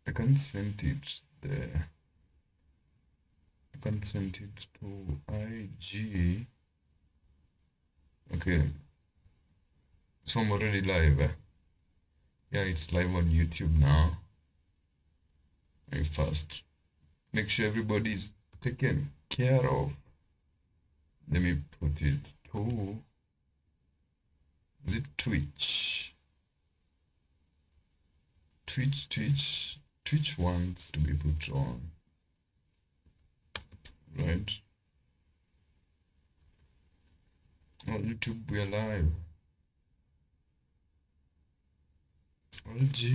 I can't send it there. I can't send it to IG. Okay, so I'm already live. Yeah, it's live on YouTube now. I first make sure everybody's taken care of. Let me put it to, is it Twitch? Twitch wants to be put on, right? On YouTube we're live. IG,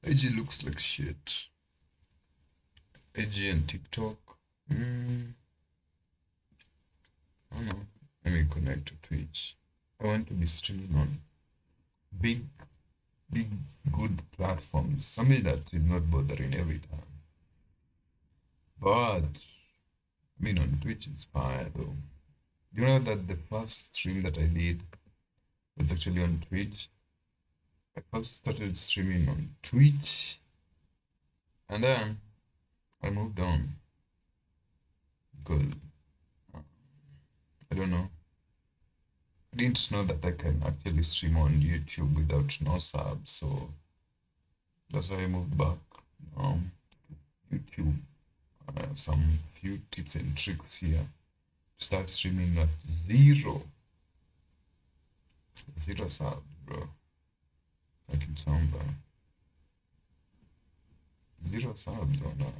IG looks like shit. IG and TikTok. I don't know. Let me connect to Twitch. I want to be streaming on big, big, good platforms. Something that is not bothering every time. But I mean, on Twitch it's fine though. You know that the first stream that I did was actually on Twitch. I first started streaming on Twitch, and then I moved on because I don't know. I didn't know that I can actually stream on YouTube without no subs, so that's why I moved back. Um, YouTube, some few tips and tricks here. Start streaming at zero subs, bro. Fucking sound bad. Zero subs on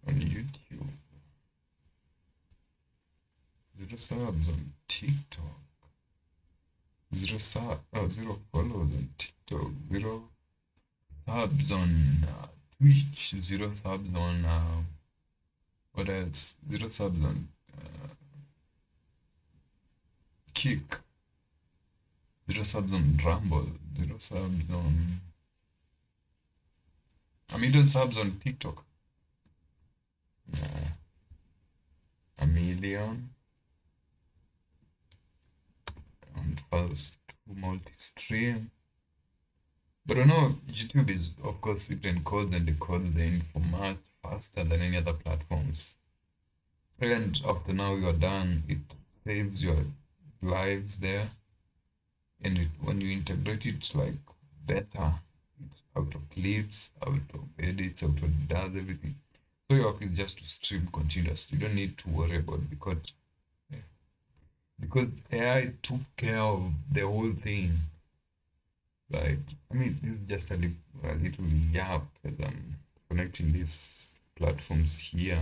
YouTube. Zero subs on TikTok. Zero followers on TikTok. Zero subs on Twitch. Zero subs on what else? Zero subs on Kick. Zero subs on Rumble. Zero subs on. A million subs on TikTok. Nah. A million on first to multi-stream. But I know YouTube is, of course, it encodes and decodes the info much faster than any other platforms. And after now you're done, it saves your lives there. And when you integrate it like better, it auto clips, auto edits, auto does everything. So your work is just to stream continuously. You don't need to worry about because AI took care of the whole thing. Like, I mean, this is just a little yap as I'm connecting these platforms here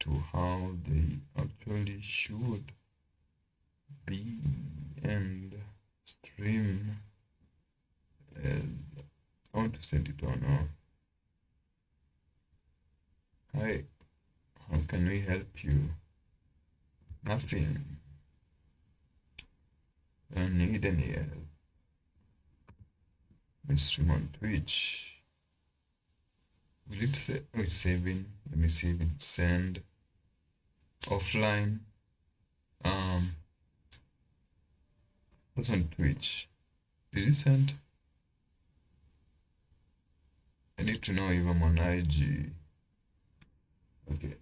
to how they actually should be and stream. And I want to send it on. Hi, how can we help you? Nothing. I don't need any help. I stream on Twitch. Will it say, oh, it's saving. Let me save it. Send. Offline. Um, that's on Twitch. Did it send? I need to know if I'm on IG. Okay.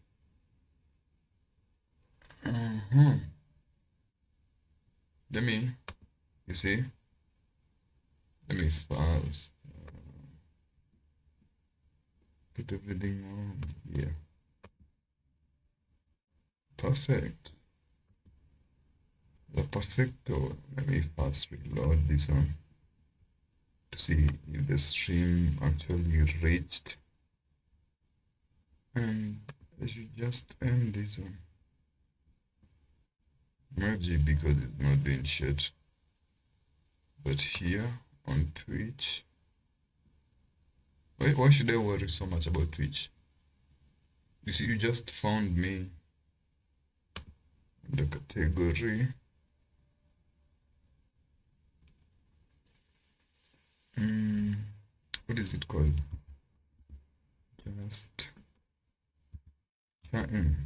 Let me, you see? Let me first put everything on here. Perfect. The perfecto. Let me first reload this one to see if the stream actually reached. And I should just end this one. Magic because it's not doing shit. But here on Twitch, why should I worry so much about Twitch? You see, you just found me in the category. What is it called? Just chatting.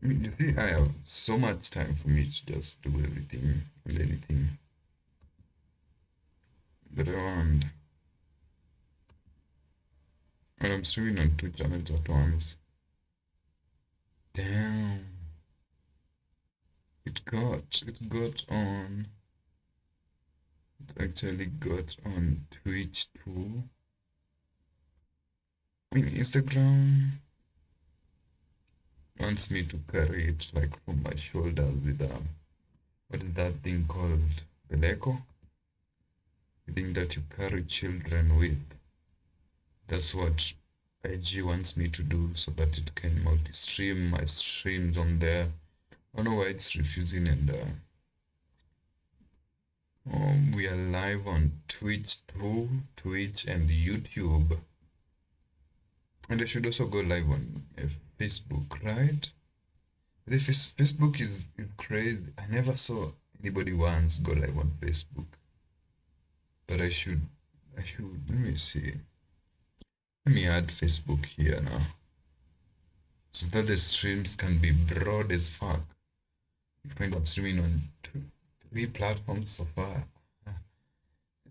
I mean, you see, I have so much time for me to just do everything and anything. around. And I'm streaming on two channels at once. Damn. It got on. It actually got on Twitch too. I mean, Instagram wants me to carry it like from my shoulders with what is that thing called? Beleko? The thing that you carry children with. That's what IG wants me to do so that it can multi-stream my streams on there. I don't know why it's refusing, and we are live on Twitch too, Twitch and YouTube. And I should also go live on Facebook, right? Facebook is crazy. I never saw anybody once go live on Facebook. But let me see. Let me add Facebook here now. So that the streams can be broad as fuck. You find I'm streaming on three platforms so far.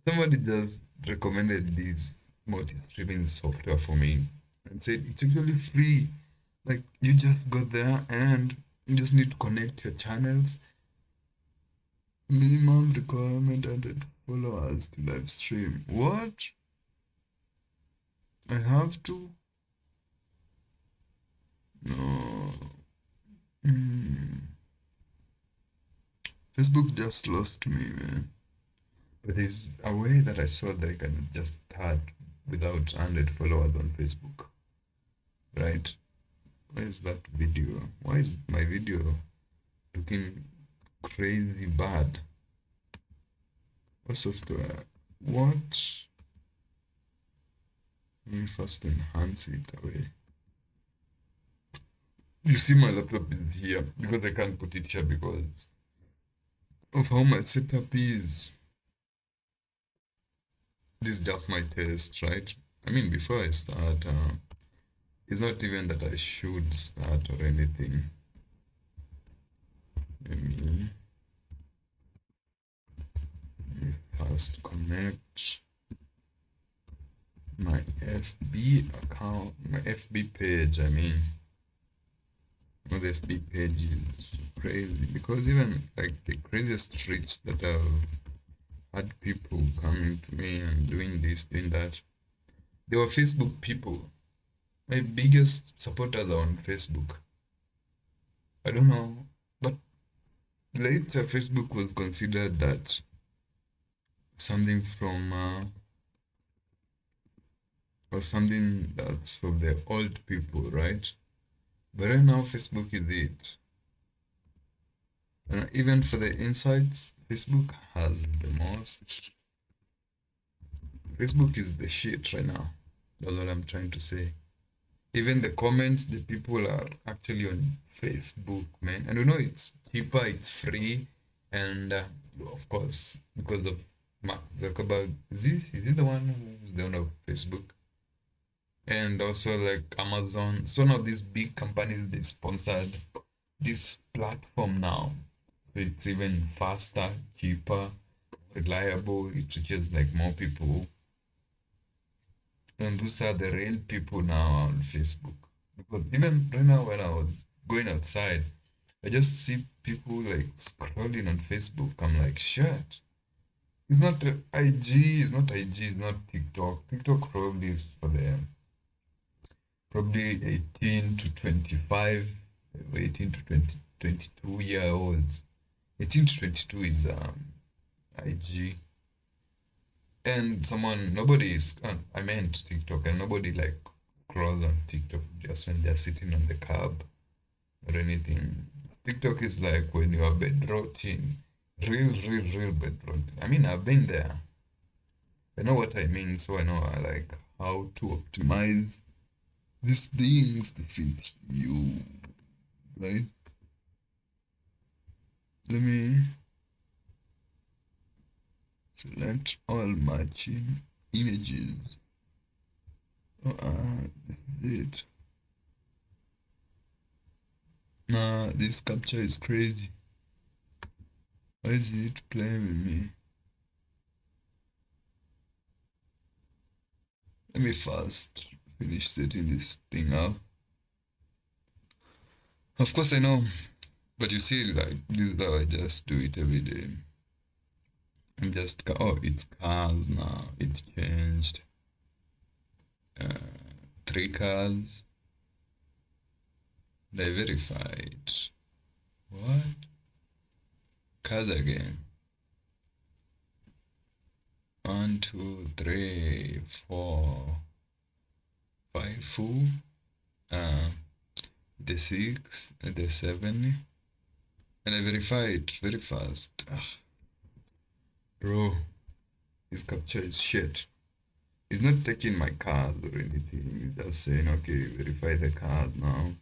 Somebody just recommended this multi-streaming software for me and said it's actually free. Like you just go there and you just need to connect your channels. Minimum requirement 100 followers to live stream. What? I have to? No. Facebook just lost me, man. But there's a way that I saw that I can just start without 100 followers on Facebook. Right? Where is that video? Why is my video looking crazy bad? What software? What? Let me first enhance it away. You see my laptop is here because I can't put it here because of how my setup is. This is just my test, right? I mean, before I start, it's not even that I should start or anything. Let me first connect my FB account, my FB page. I mean, the FB page is crazy because even like the craziest streets that I've had people coming to me and doing this, doing that, they were Facebook people. My biggest supporters are on Facebook. I don't know, but later Facebook was considered that something from or something that's for the old people, right? But right now Facebook is it. And even for the insights, Facebook has the most. Facebook is the shit right now. That's what I'm trying to say. Even the comments, the people are actually on Facebook, man. And you know it's cheaper, it's free, and of course, because of Mark Zuckerberg, is he the one who's the owner of Facebook? And also like Amazon. So now these big companies they sponsored this platform now. So it's even faster, cheaper, reliable. It reaches like more people. And those are the real people now on Facebook. Because even right now when I was going outside, I just see people like scrolling on Facebook. I'm like, shit. It's not IG, it's not IG, it's not TikTok. TikTok probably is for the probably 18 to 25, 18 to 20, 22-year olds. 18 to 22 is IG. And nobody is, I meant TikTok, and nobody like scrolls on TikTok just when they're sitting on the cab or anything. TikTok is like when you are bedrotting, real bedrotting. I mean, I've been there. I know what I mean, so I know like how to optimize these things to fit you, right? Let me select all matching images. This is it. Nah, this capture is crazy. Why is it playing with me? Let me first finish setting this thing up. Of course I know, but you see, like this is how I just do it every day. I'm just oh, it's cars now. It changed. Uh, 3 cars. They verified. What? Cars again. 1, 2, 3, 4, 5 full. The 6, the 7, and I verified very fast. Ugh. Bro, his capture is shit. He's not taking my card or anything. He's just saying, okay, verify the card now.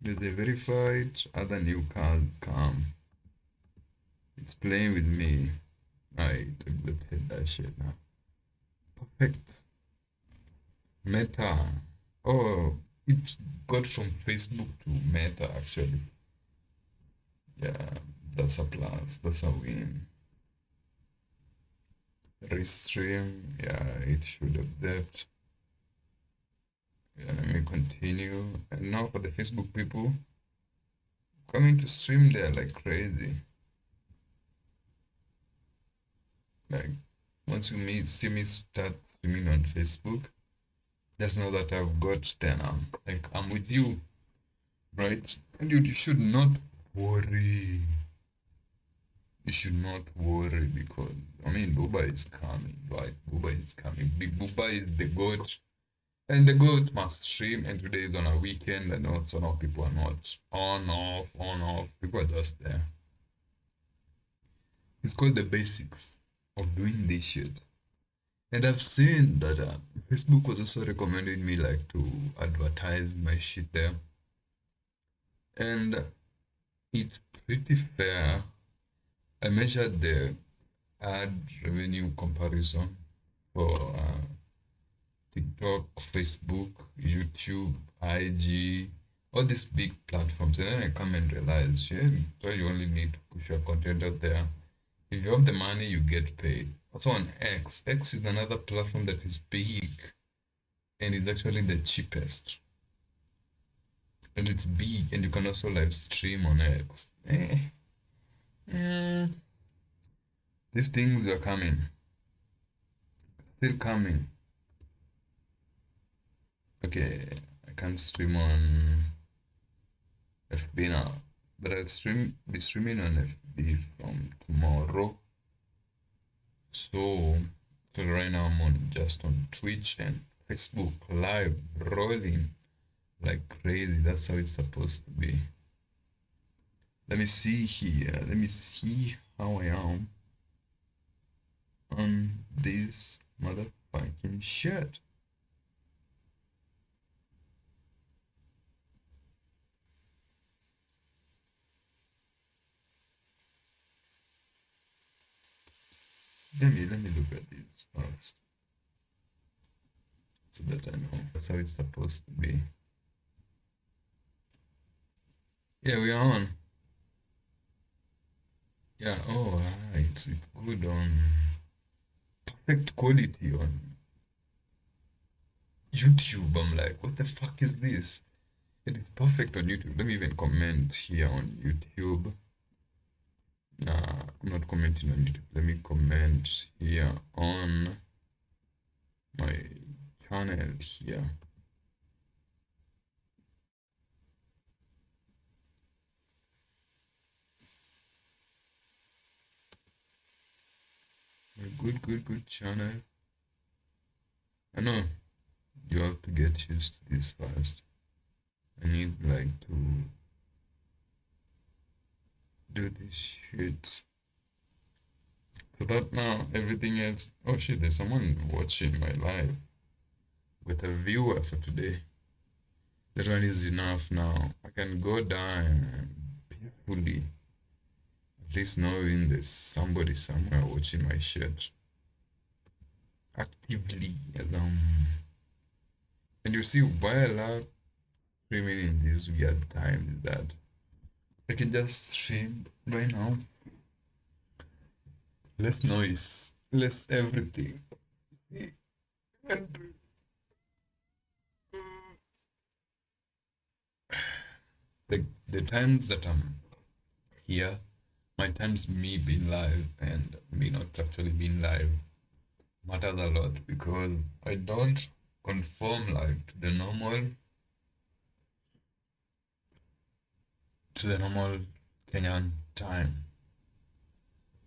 If they verified, other new cards come. It's playing with me. I deleted that shit now. Perfect. Meta. Oh, it got from Facebook to Meta actually. Yeah, that's a plus. That's a win. Restream. Yeah, it should accept. Yeah, let me continue. And now for the Facebook people coming to stream there like crazy. Like once you see me start streaming on Facebook, just know that I've got there now. Like I'm with you, right? And you should not worry. You should not worry because I mean Booba is coming, right? Booba is coming. Big Booba is the goat. And the goat must stream, and today is on a weekend, and also now people are not on, off, on, off. People are just there. It's called the basics of doing this shit. And I've seen that Facebook was also recommending me like to advertise my shit there. And it's pretty fair. I measured the ad revenue comparison for TikTok, Facebook, YouTube, IG, all these big platforms. And then I come and realize, yeah, so you only need to push your content out there. If you have the money, you get paid. Also on X. X is another platform that is big and is actually the cheapest. And it's big and you can also live stream on X. These things are coming. Still coming. Okay, I can't stream on FB now. But I'll be streaming on FB from tomorrow. So right now I'm on just on Twitch and Facebook live rolling like crazy. That's how it's supposed to be. Let me see here. Let me see how I am on this motherfucking shit. Let me look at this first. So that I know. That's how it's supposed to be. Yeah, we are on. Yeah, oh it's good on perfect quality on YouTube. I'm like, what the fuck is this? It is perfect on YouTube. Let me even comment here on YouTube. Nah, I'm not commenting on YouTube. Let me comment here on my channel here. My good channel. I know you have to get used to this first. I need like to do this shit. So that now everything else. Oh shit, there's someone watching my live with a viewer for today. That one is enough now. I can go down peacefully, at least knowing there's somebody somewhere watching my shit actively. And you see why I love streaming in these weird times is that I can just stream right now. Less noise, less everything. And the times that I'm here, my times me being live and me not actually being live matters a lot because I don't conform live to the normal Kenyan time,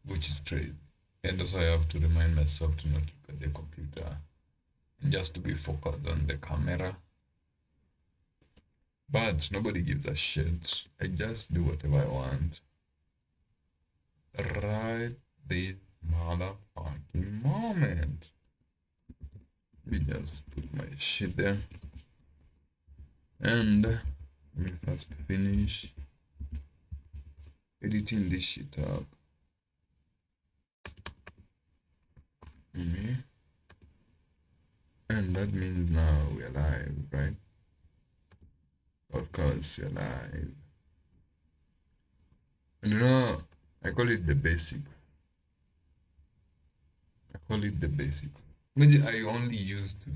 which is crazy. And also I have to remind myself to not look at the computer and just to be focused on the camera. But nobody gives a shit. I just do whatever I want. Right this motherfucking moment. We just put my shit there. And let me first finish editing this shit up. And that means now we're live, right? Of course, you're live. And you know, I call it the basics. I call it the basics. Maybe I only used to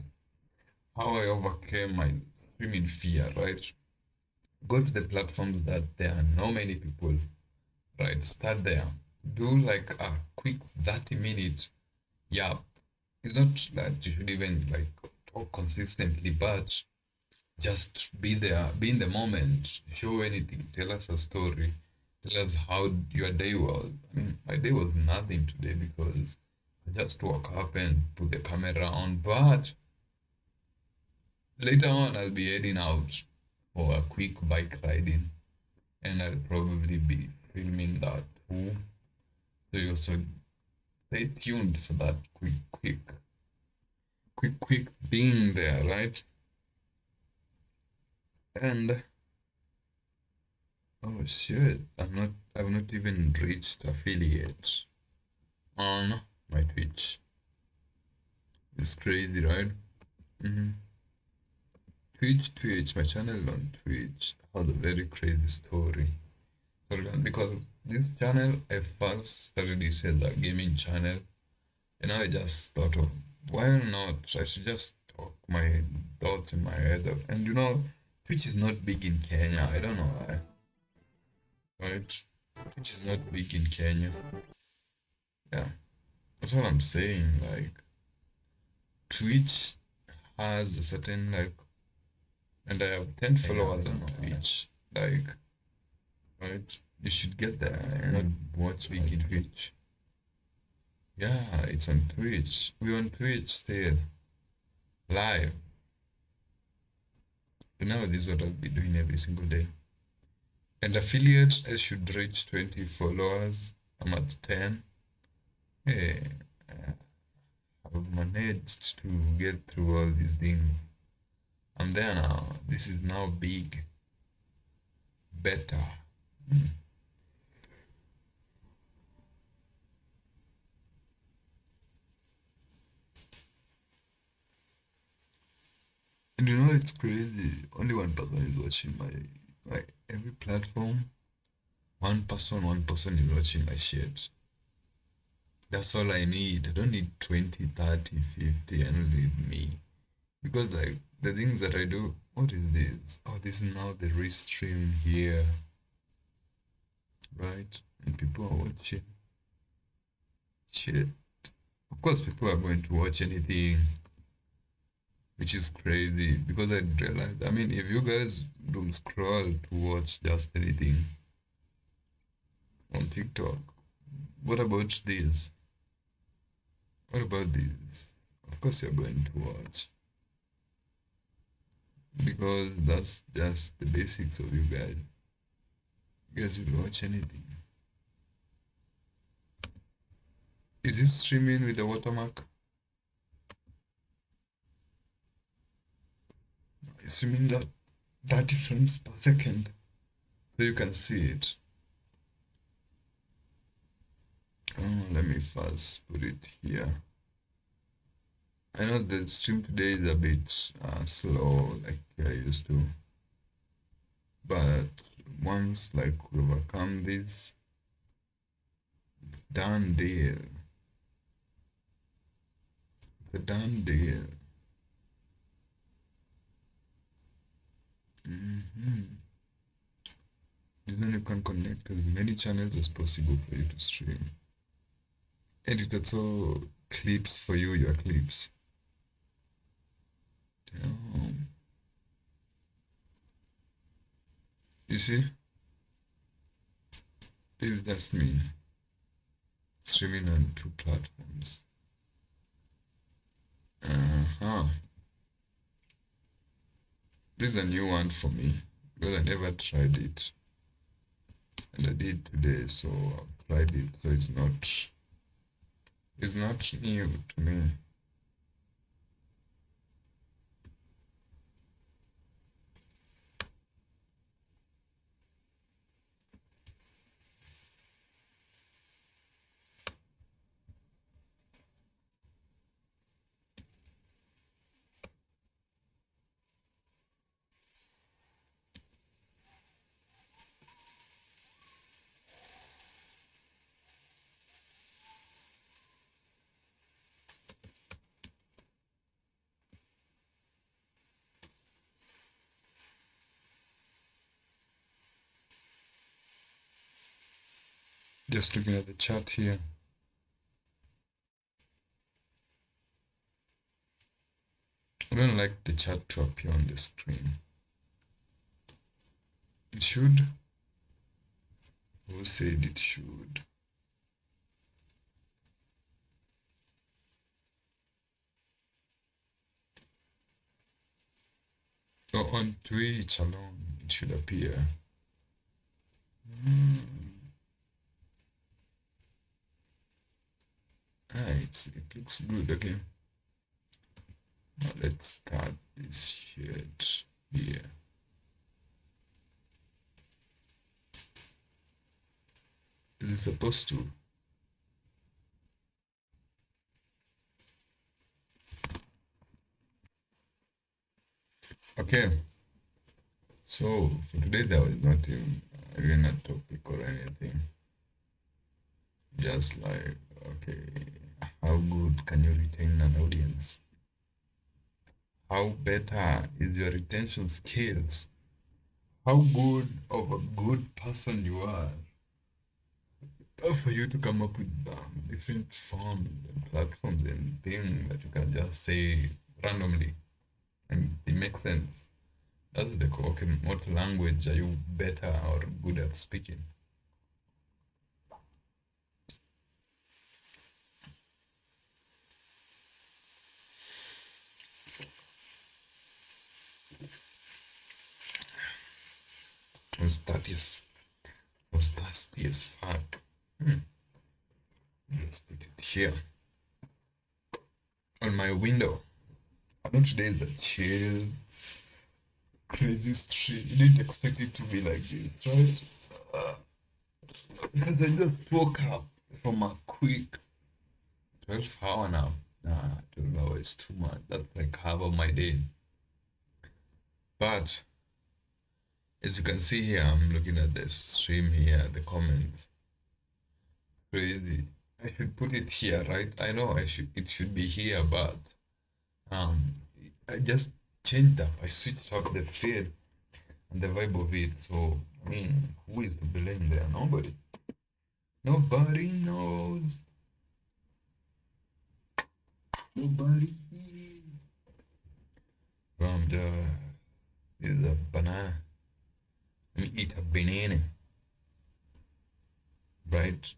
how I overcame my streaming fear, right? Go to the platforms that there are no many people, right? Start there. Do like a quick 30-minute yap. It's not that you should even like talk consistently, but just be there, be in the moment, show anything, tell us a story, tell us how your day was. I mean, my day was nothing today because I just woke up and put the camera on, but later on I'll be heading out for a quick bike riding and I'll probably be filming that too. So you also stay tuned for that quick thing there, right? And oh shit, I've not even reached affiliate on my Twitch. It's crazy, right? Mm-hmm. Twitch, my channel on Twitch has a very crazy story. Because this channel, I first started this as a gaming channel, and I just thought of why not? I should just talk my thoughts in my head. And you know, Twitch is not big in Kenya. I don't know why, right? Twitch is not big in Kenya. Yeah, that's what I'm saying. Like, Twitch has a certain like, and I have 10 followers on Twitch. Like, right? You should get there and watch big in Twitch. Yeah, it's on Twitch. We're on Twitch still. Live. You know, this is what I'll be doing every single day. And affiliate, I should reach 20 followers. I'm at 10. Hey, I've managed to get through all these things. I'm there now. This is now big. Better. And you know, it's crazy. Only one person is watching my every platform. One person is watching my shit. That's all I need. I don't need 20, 30, 50. I don't need me. Because like the things that I do, what is this? Oh, this is now the restream here. Right? And people are watching. Shit. Of course people are going to watch anything, which is crazy because I realized I mean if you guys don't scroll to watch just anything on TikTok, what about this? What about this? Of course you're going to watch because that's just the basics of you guys. You guys will watch anything. Is this streaming with the watermark? It's streaming that 30 frames per second. So you can see it. Oh, let me first put it here. I know the stream today is a bit slow like I used to. But once like we overcome this, it's done deal. It's a done deal. Then you can connect as many channels as possible for you to stream. And it also clips for you, your clips. Damn. You see, this is just me streaming on two platforms. Uh-huh. This is a new one for me because I never tried it. And I did today, so I've tried it. So it's not new to me. Just looking at the chat here. I don't like the chat to appear on the screen. It should. Who said it should? So on Twitch alone, it should appear. It looks good. Okay. Now let's start this shit here. Is it supposed to? Okay. So for today there was not even a topic or anything. Just like, okay, how good can you retain an audience? How better is your retention skills? How good of a good person you are for you to come up with different forms and platforms and things that you can just say randomly and it makes sense. That's the okay, what language are you better or good at speaking? Was thirsty as fuck. Let's put it here on my window. I know today is a chill, crazy street. You didn't expect it to be like this, right? Uh, because I just woke up from a quick 12-hour nap. Nah, 12 hours is too much. That's like half of my day. But as you can see here, I'm looking at the stream here, the comments. Crazy. I should put it here, right? I know it should be here, but um I just changed up. I switched up the feel and the vibe of it. So I mean, who is to blame there? Nobody. Nobody knows. Nobody. From the is a banana. Let me eat a banana. Right?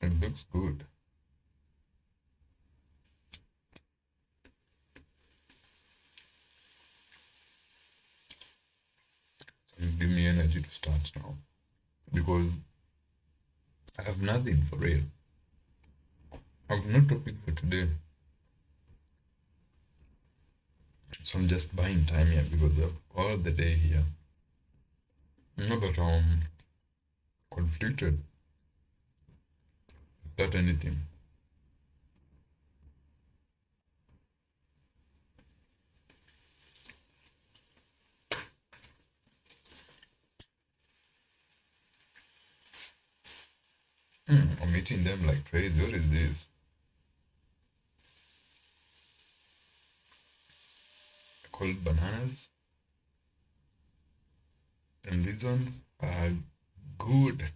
It looks good. So give me energy to start now. Because I have nothing for real. I have no topic for today. So I'm just buying time here because of all the day here. Not that I'm conflicted about anything. I'm eating them like crazy. What is this? called bananas, and these ones are good.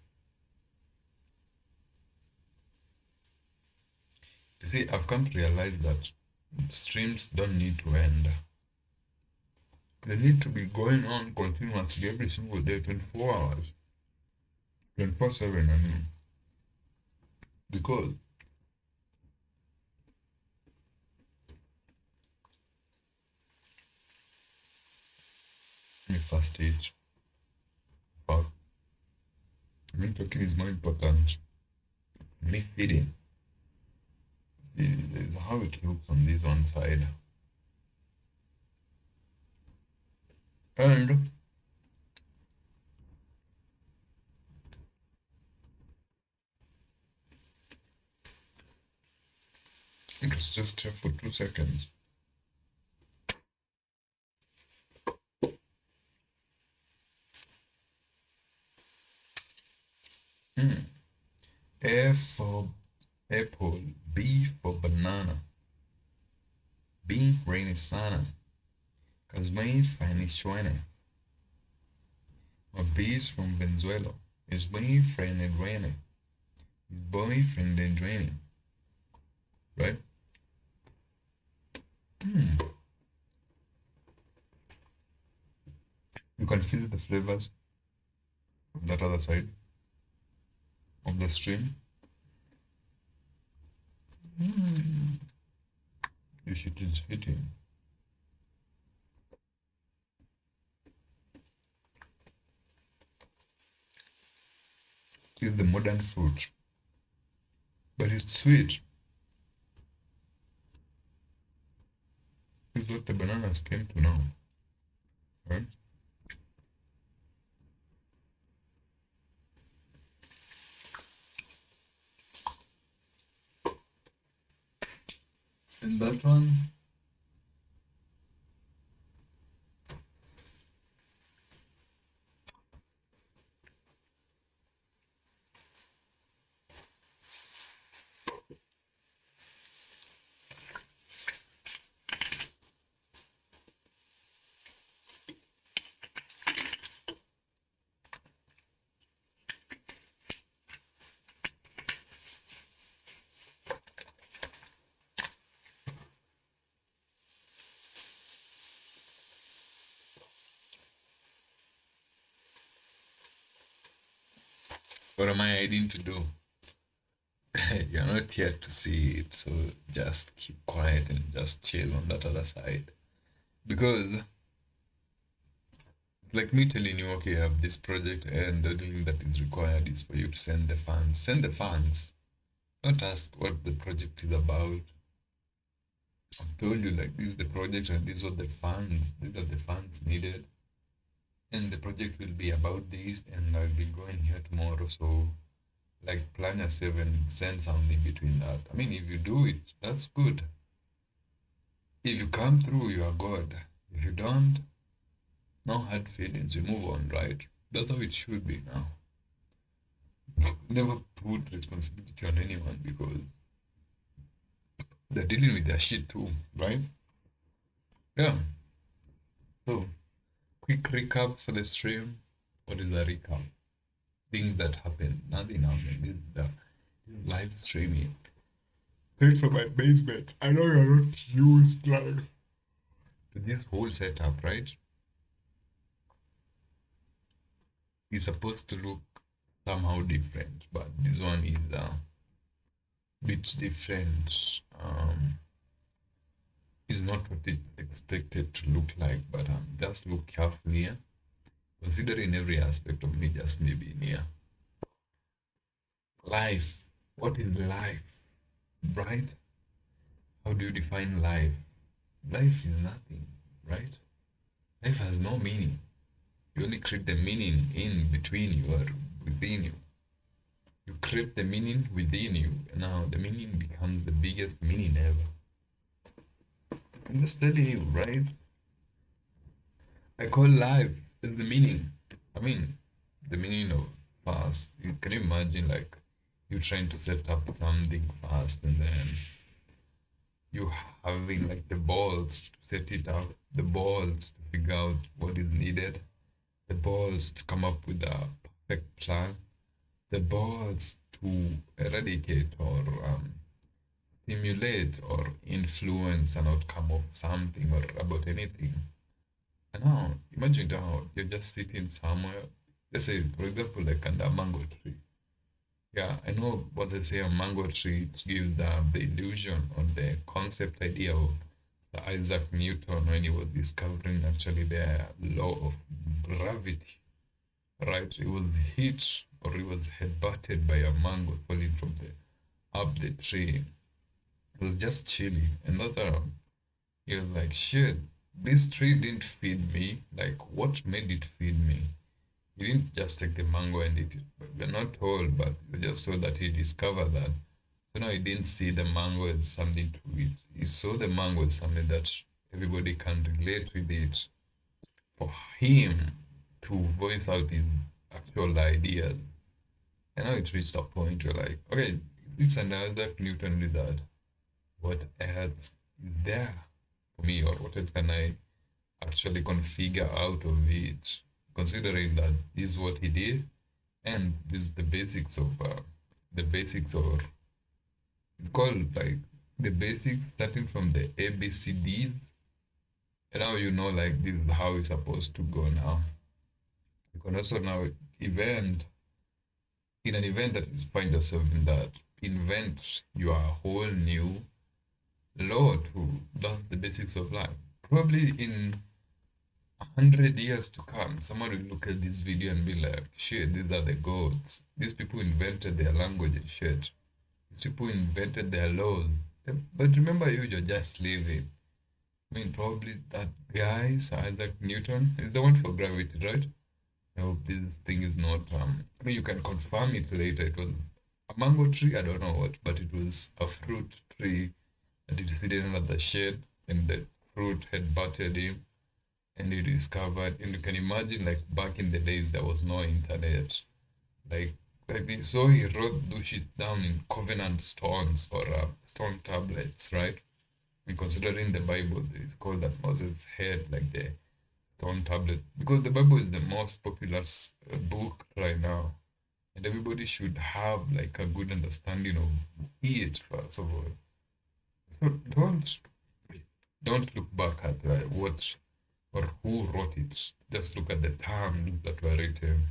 You see, I've come to realize that streams don't need to end. They need to be going on continuously every single day, 24 hours, 24/7, I mean. Because in the first stage, but me talking is more important. Me feeding is how it looks on this one side. And it's just here for 2 seconds. Hmm. A for apple, B for banana, B rainy sana, cause my fine is China. My B is from Venezuela. His boyfriend and raining. His boyfriend and raining. Right? Hmm. You can feel the flavors from that other side of the stream. Mm. This shit is hitting. It's the modern fruit, but it's sweet. It's what the bananas came to now. Right? And that one, what am I hiding to do? You're not yet to see it, so just keep quiet and just chill on that other side. Because, like me telling you, okay, I have this project, and the only thing that is required is for you to send the funds. Send the funds. Don't ask what the project is about. I've told you, like, this is the project, and these are the funds. These are the funds needed. And the project will be about this, and I'll be going here tomorrow. So, like, plan yourself and send something between that. I mean, if you do it, that's good. If you come through, you are God. If you don't, no hard feelings. You move on, right? That's how it should be now. Never put responsibility on anyone because they're dealing with their shit too, right? Yeah. So, quick recap for the stream. What is the recap? Things that happened. Nothing happened. This is live streaming. Straight from my basement. I know you're not used like to this whole setup, right? It's supposed to look somehow different, but this one is a bit different. It's not what it's expected to look like, but just look carefully here, considering every aspect of me just me being here. Life. What is life? Right? How do you define life? Life is nothing, right? Life has no meaning. You only create the meaning in between you or within you. You create the meaning within you. Now the meaning becomes the biggest meaning ever. I'm just telling you, right? I call life is the meaning. I mean, the meaning of fast. You can you imagine like you trying to set up something fast and then you having like the balls to set it up, the balls to figure out what is needed, the balls to come up with a perfect plan, the balls to eradicate or stimulate or influence an outcome of something or about anything. And now, imagine now you're just sitting somewhere, let's say, for example, like under a mango tree. Yeah, I know what they say a mango tree gives the illusion or the concept idea of the Isaac Newton when he was discovering actually the law of gravity, right? He was hit or he was headbutted by a mango falling from the up the tree. It was just chilling. And that he was like, shit, this tree didn't feed me. Like, what made it feed me? He didn't just take the mango and eat it. But we're not told, but we're just told that he discovered that. So now he didn't see the mango as something to eat. He saw the mango as something that everybody can relate with it. For him to voice out his actual ideas. And now it reached a point where like, okay, if another Newton did that, what else is there for me or what else can I actually configure out of it, considering that this is what he did and this is the basics of it's called like the basics starting from the ABCDs, and now you know like this is how it's supposed to go now. You can also now event in an event that you find yourself in that invent your whole new law to that's the basics of life. Probably in 100 years to come, someone will look at this video and be like, shit, these are the gods. These people invented their language and shit. These people invented their laws. But remember, you're just living. I mean, probably that guy, Sir Isaac Newton, is the one for gravity, right? I hope this thing is not. I mean, you can confirm it later. It was a mango tree, I don't know what, but it was a fruit tree that it sitting under the shade, and the fruit had butted him and he discovered, and you can imagine like back in the days there was no internet, like so he wrote those shit down in covenant stones or stone tablets, right? And considering the Bible, it's called that Moses had like the stone tablets because the Bible is the most popular book right now, and everybody should have like a good understanding of it first of all. So don't look back at what or who wrote it. Just look at the terms that were written.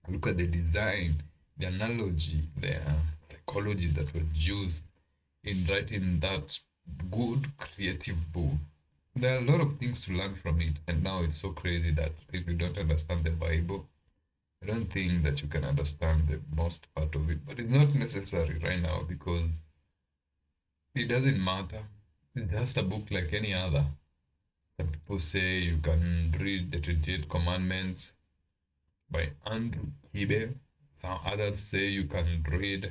Look at the design, the analogy, the psychology that was used in writing that good creative book. There are a lot of things to learn from it, and now it's so crazy that if you don't understand the Bible, I don't think that you can understand the most part of it. But it's not necessary right now because it doesn't matter. It's just a book like any other. Some people say you can read the 28 Commandments by Andrew Kibe. Some others say you can read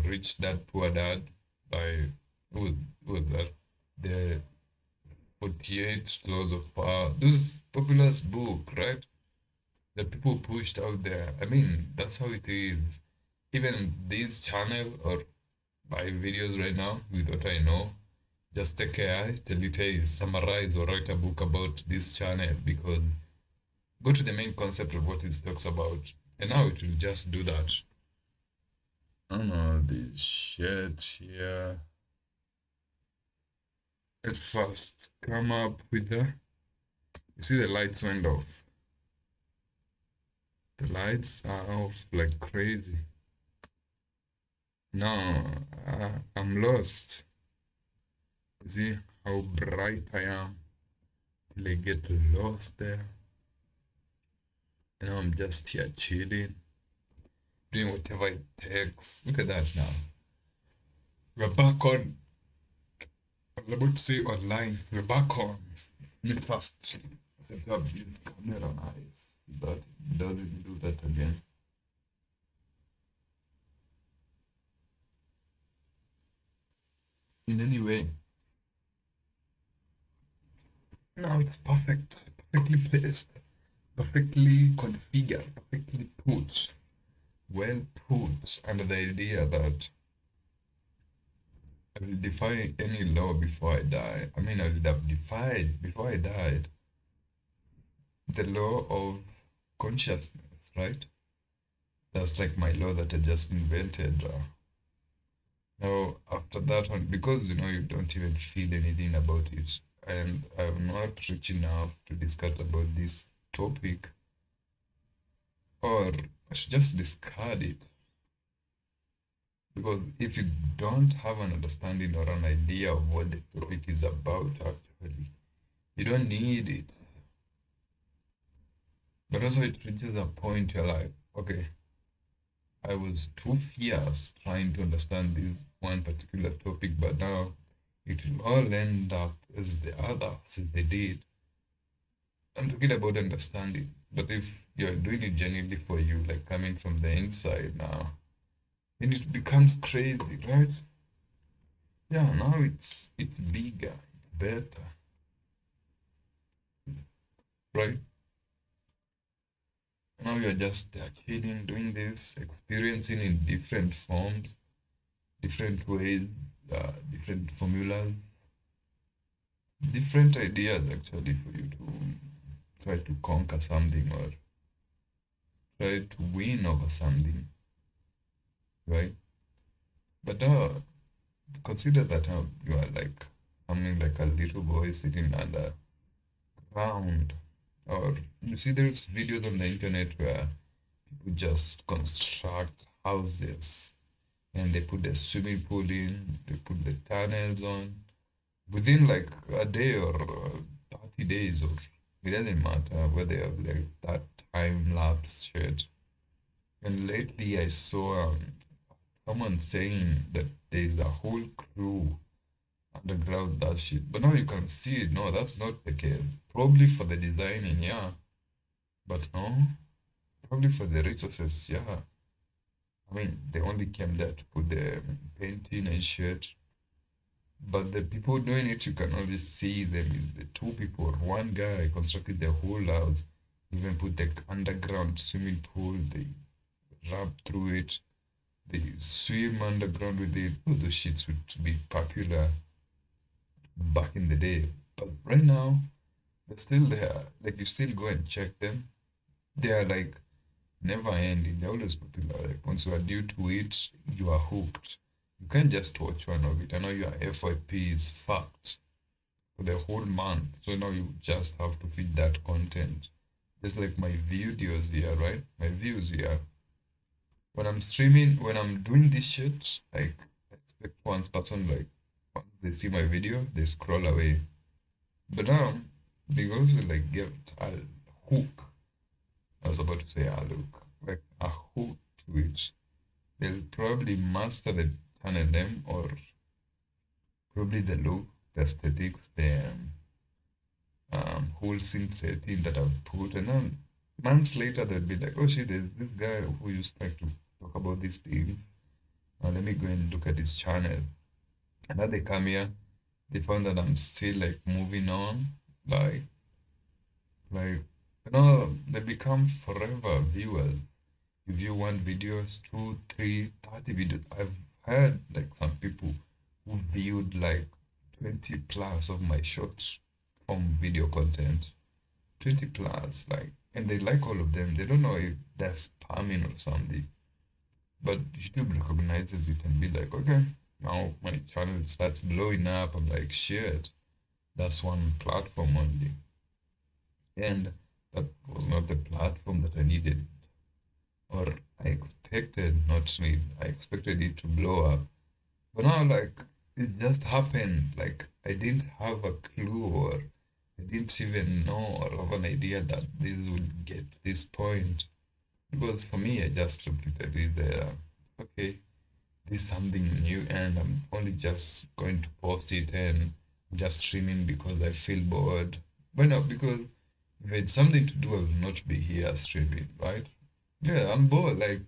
Rich Dad Poor Dad by who was that? The 48 Laws of Power. Those popular book, right? That people pushed out there. I mean, that's how it is. Even this channel or my videos right now, with what I know, just take AI, tell it, hey, summarize or write a book about this channel because go to the main concept of what it talks about. And now it will just do that. I don't know, this shit here. Let's first come up with the. You see the lights went off. The lights are off like crazy. No, I'm lost. You see how bright I am till I get lost there. And now I'm just here chilling, doing whatever it takes. Look at that now. We're back on. I was about to say online. We're back on. Let me first set up this camera nice so that it doesn't do that again. In any way, now it's perfect, perfectly placed, perfectly configured, perfectly put, well put under the idea that I will defy any law before I die. I mean, I would have defied before I died the law of consciousness, right? That's like my law that I just invented. Now, after that one, because you don't even feel anything about it, and I'm not rich enough to discuss about this topic, or I should just discard it. Because if you don't have an understanding or an idea of what the topic is about, actually, you don't need it. But also, it reaches a point you're like, okay, I was too fierce trying to understand this one particular topic, but now it will all end up as the others as they did. I'm talking about understanding. But if you're doing it genuinely for you, like coming from the inside now, then it becomes crazy, right? Yeah, now it's bigger, it's better, right? Now you're just chilling, doing this, experiencing in different forms, different ways, different formulas, different ideas actually for you to try to conquer something or try to win over something, right? But consider that you are like something like a little boy sitting under ground, or you see those videos on the internet where people just construct houses and they put the swimming pool in, they put the tunnels on within like a day or 30 days, or it doesn't matter where they have like that time lapse shit. And lately I saw someone saying that there's a whole crew underground that shit. But now you can see it. No, that's not the case. Probably for the designing, yeah. But no, probably for the resources, yeah. I mean, they only came there to put the painting and shit. But the people doing it, you can only see them is the two people. One guy constructed the whole house, even put the underground swimming pool. They rub through it. They swim underground with it. All those shits would be popular back in the day. But right now, they're still there. Like you still go and check them. They are like never ending. They're always popular. Like once you are due to it, you are hooked. You can't just watch one of it. I know your FYP is fucked for the whole month. So now you just have to feed that content. Just like my videos here, right? My views here. When I'm streaming, when I'm doing this shit, like I expect one person like once they see my video, they scroll away. But now they also like get a hook. I was about to say a hook, like a hook to it. They'll probably master the channel name or probably the look, the aesthetics, the whole scene setting that I've put, and then months later they'll be like, oh shit, there's this guy who used like to talk about these things. Now let me go and look at his channel. And now they come here, they found that I'm still like moving on, like like they become forever viewers. You view one videos, two, three, 30 videos. I've heard like some people who viewed like 20 plus of my short form video content. 20 plus, like, and they like all of them. They don't know if that's spamming or something. But YouTube recognizes it and be like, okay, now my channel starts blowing up. I'm like, shit, that's one platform only. And that was not the platform that I needed or I expected not to need. I expected it to blow up. But now, like, it just happened. Like, I didn't have a clue or I didn't even know or have an idea that this would get to this point. Because for me, I just repeated it. Okay, this is something new and I'm only just going to post it and just streaming because I feel bored. But no, because if it's something to do, I will not be here streaming, right? Yeah, I'm bored. Like,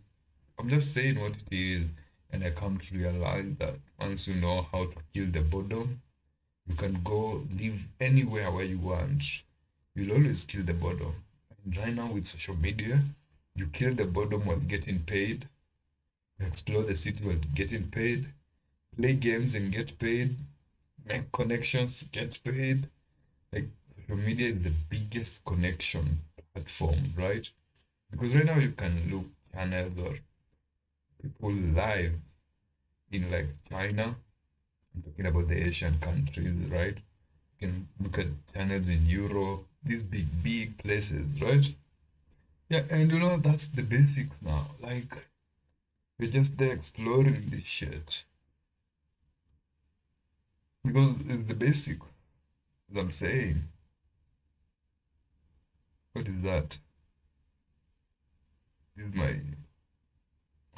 I'm just saying what it is, and I come to realize that once you know how to kill the boredom, you can go live anywhere where you want. You'll always kill the boredom. And right now with social media, you kill the boredom while getting paid, you explore the city while getting paid, play games and get paid, make connections, get paid. Like social media is the biggest connection platform, right? Because right now you can look channels or people live in like China. I'm talking about the Asian countries, right? You can look at channels in Europe, these big places, right? Yeah, and that's the basics now. Like we're just there exploring this shit because it's the basics. As I'm saying, what is that? This is my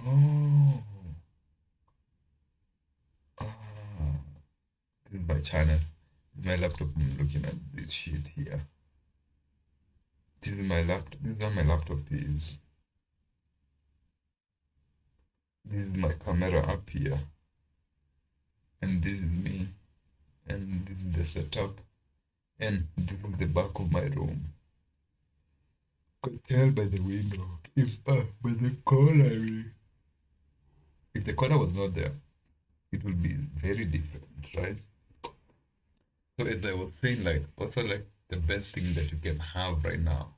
oh ah, this is my channel. This is my laptop. I'm looking at this shit here. This is my laptop. This is what my laptop is. This is my camera up here, and this is me, and this is the setup, and this is the back of my room. Could tell by the window. If by the corner, if the corner was not there, it would be very different, right? So as I was saying, like also like the best thing that you can have right now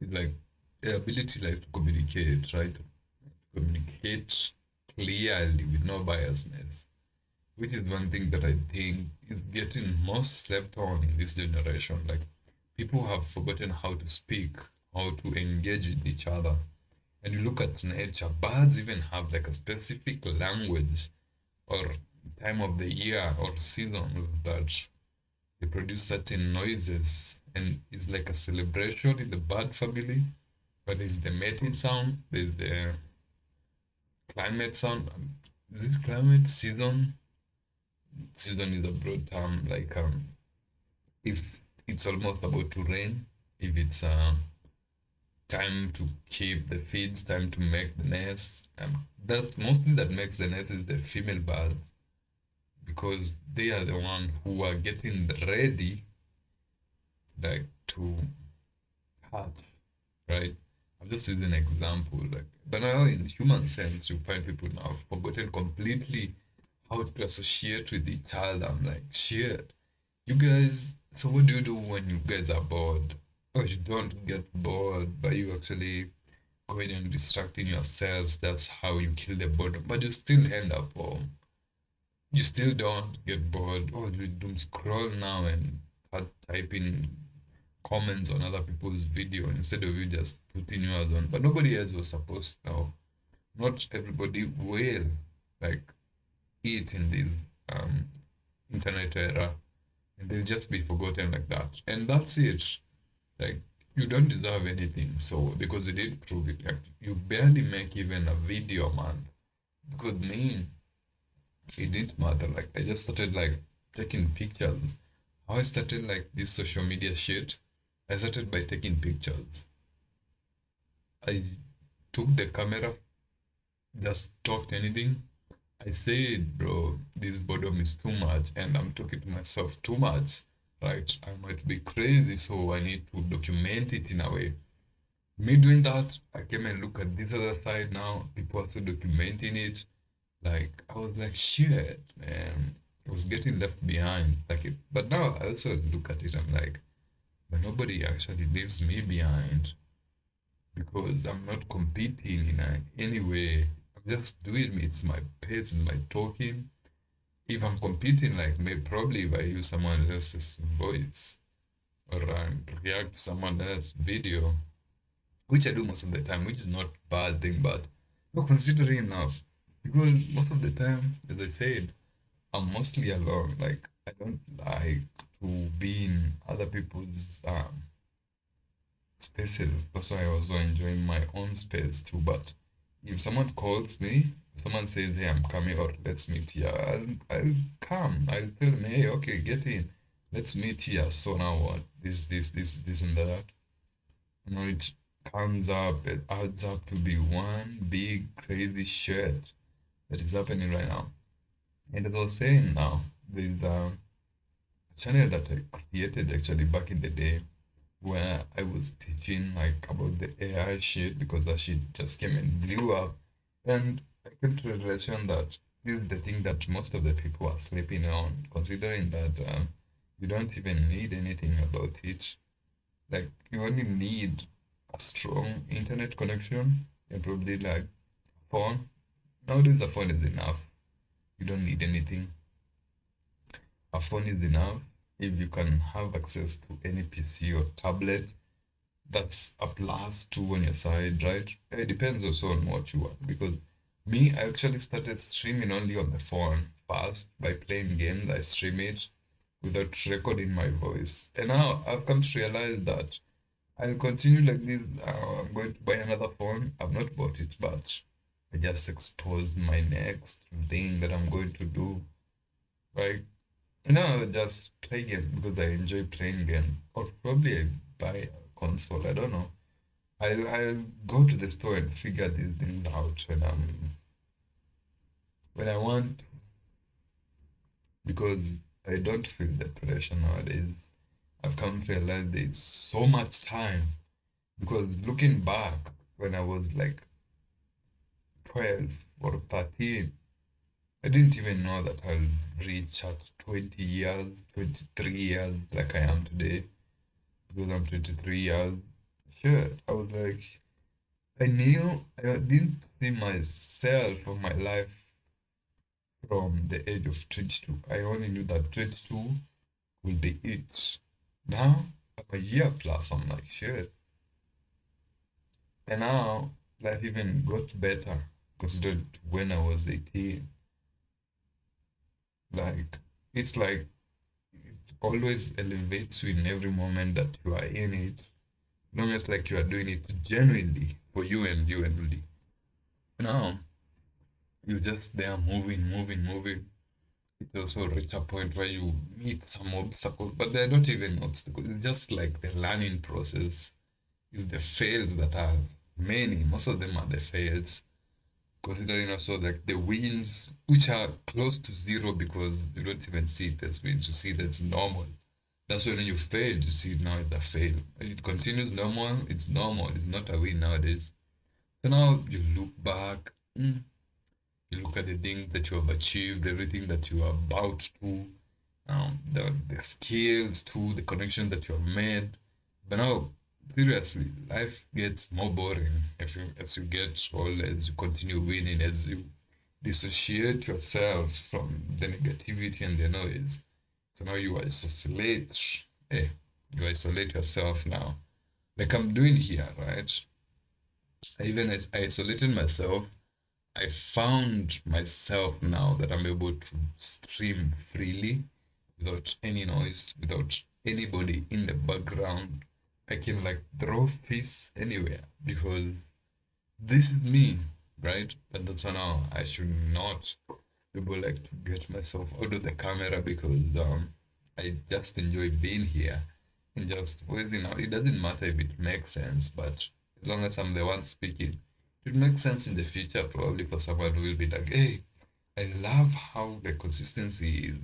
is like the ability like to communicate, right? Communicate clearly with no biasness, which is one thing that I think is getting most slept on in this generation. Like people have forgotten how to speak, how to engage with each other. And you look at nature, birds even have like a specific language or time of the year or seasons that they produce certain noises, and it's like a celebration in the bird family. But there's the mating sound, there's the climate sound. Is it climate season? Season is a broad term. Like if it's almost about to rain, if it's time to keep the feeds, time to make the nest. That mostly that makes the nest is the female birds because they are the one who are getting ready, like to hatch, right? I'm just using an example, like, but now in human sense, you find people now have forgotten completely how to associate with each other. I'm like, shit, you guys. So what do you do when you guys are bored? Or you don't get bored, but you actually going and distracting yourselves. That's how you kill the boredom. But you still end up home. You still don't get bored. Oh, you doom scroll now and start typing comments on other people's video instead of you just putting yours on. But nobody else was supposed now. Not everybody will like eat in this um internet era, and they'll just be forgotten like that. And that's it. Like you don't deserve anything. So because you didn't prove it, like you barely make even a video, man. Because me, it didn't matter. Like I just started like taking pictures. How I started like this social media shit, I started by taking pictures. I took the camera, just talked anything. I said, bro, this boredom is too much, and I'm talking to myself too much. Right? I might be crazy, so I need to document it in a way. Me doing that, I came and look at this other side now. People also documenting it. Like I was like, shit, man. I was getting left behind. Like it, but now I also look at it. I'm like, but nobody actually leaves me behind because I'm not competing in any way. I'm just doing it. It's my pace and my talking. If I'm competing, like maybe probably if I use someone else's voice or react to someone else's video, which I do most of the time, which is not bad thing, but not considering enough. Because most of the time, as I said, I'm mostly alone. Like I don't like to be in other people's spaces. That's why I also enjoying my own space too. But if someone calls me, if someone says, "Hey, I'm coming," or "Let's meet here," I'll come. I'll tell them, "Hey, okay, get in. Let's meet here." So now what? This, and that. It comes up, it adds up to be one big crazy shit that is happening right now. And as I was saying now, there's a channel that I created actually back in the day where I was teaching like about the AI shit because that shit just came and blew up. And I came to the realization that this is the thing that most of the people are sleeping on, considering that you don't even need anything about it. Like you only need a strong internet connection and probably like phone. Nowadays, the phone is enough. You don't need anything. A phone is enough. If you can have access to any PC or tablet, that's a plus two on your side, right? It depends also on what you want. Because me, I actually started streaming only on the phone first by playing games. I stream it without recording my voice. And now I've come to realize that I'll continue like this. I'm going to buy another phone. I've not bought it, but I just exposed my next thing that I'm going to do. Like, no, just play games because I enjoy playing games. Or probably I buy a console. I don't know. I'll go to the store and figure these things out when I want because I don't feel the pressure nowadays. I've come to realize there's so much time because looking back when I was like 12 or 13, I didn't even know that I'll reach at 20 years, 23 years like I am today because I'm 23 years. Sure, I was like, I knew I didn't see myself or my life from the age of 22. I only knew that 22 will be it. Now, I'm a year plus, I'm like, shit. And now, life even got better considered when I was 18. Like, it's like it always elevates you in every moment that you are in it. Long as like you are doing it genuinely for you and you only. Now, you're just there moving, moving, moving. It also reach a point where you meet some obstacles, but they're not even obstacles. It's just like the learning process. It's the fails that are many. Most of them are the fails. Considering also like the wins, which are close to zero because you don't even see it as wins. You see that's normal. That's when you fail. You see it now it's a fail. It continues normal. It's normal. It's not a win nowadays. So now you look back. You look at the things that you have achieved, everything that you are about to, the skills too, the connection that you have made. But now, seriously, life gets more boring if you as you get older, as you continue winning, as you dissociate yourself from the negativity and the noise. So now you isolate. Hey, you isolate yourself now. Like I'm doing here, right? I even isolated myself. I found myself now that I'm able to stream freely without any noise, without anybody in the background. I can like draw fists anywhere because this is me, right? But that's why now I should not be able like to get myself out of the camera because I just enjoy being here and just voicing out. It doesn't matter if it makes sense, but as long as I'm the one speaking, it makes sense in the future probably for someone who will be like, hey, I love how the consistency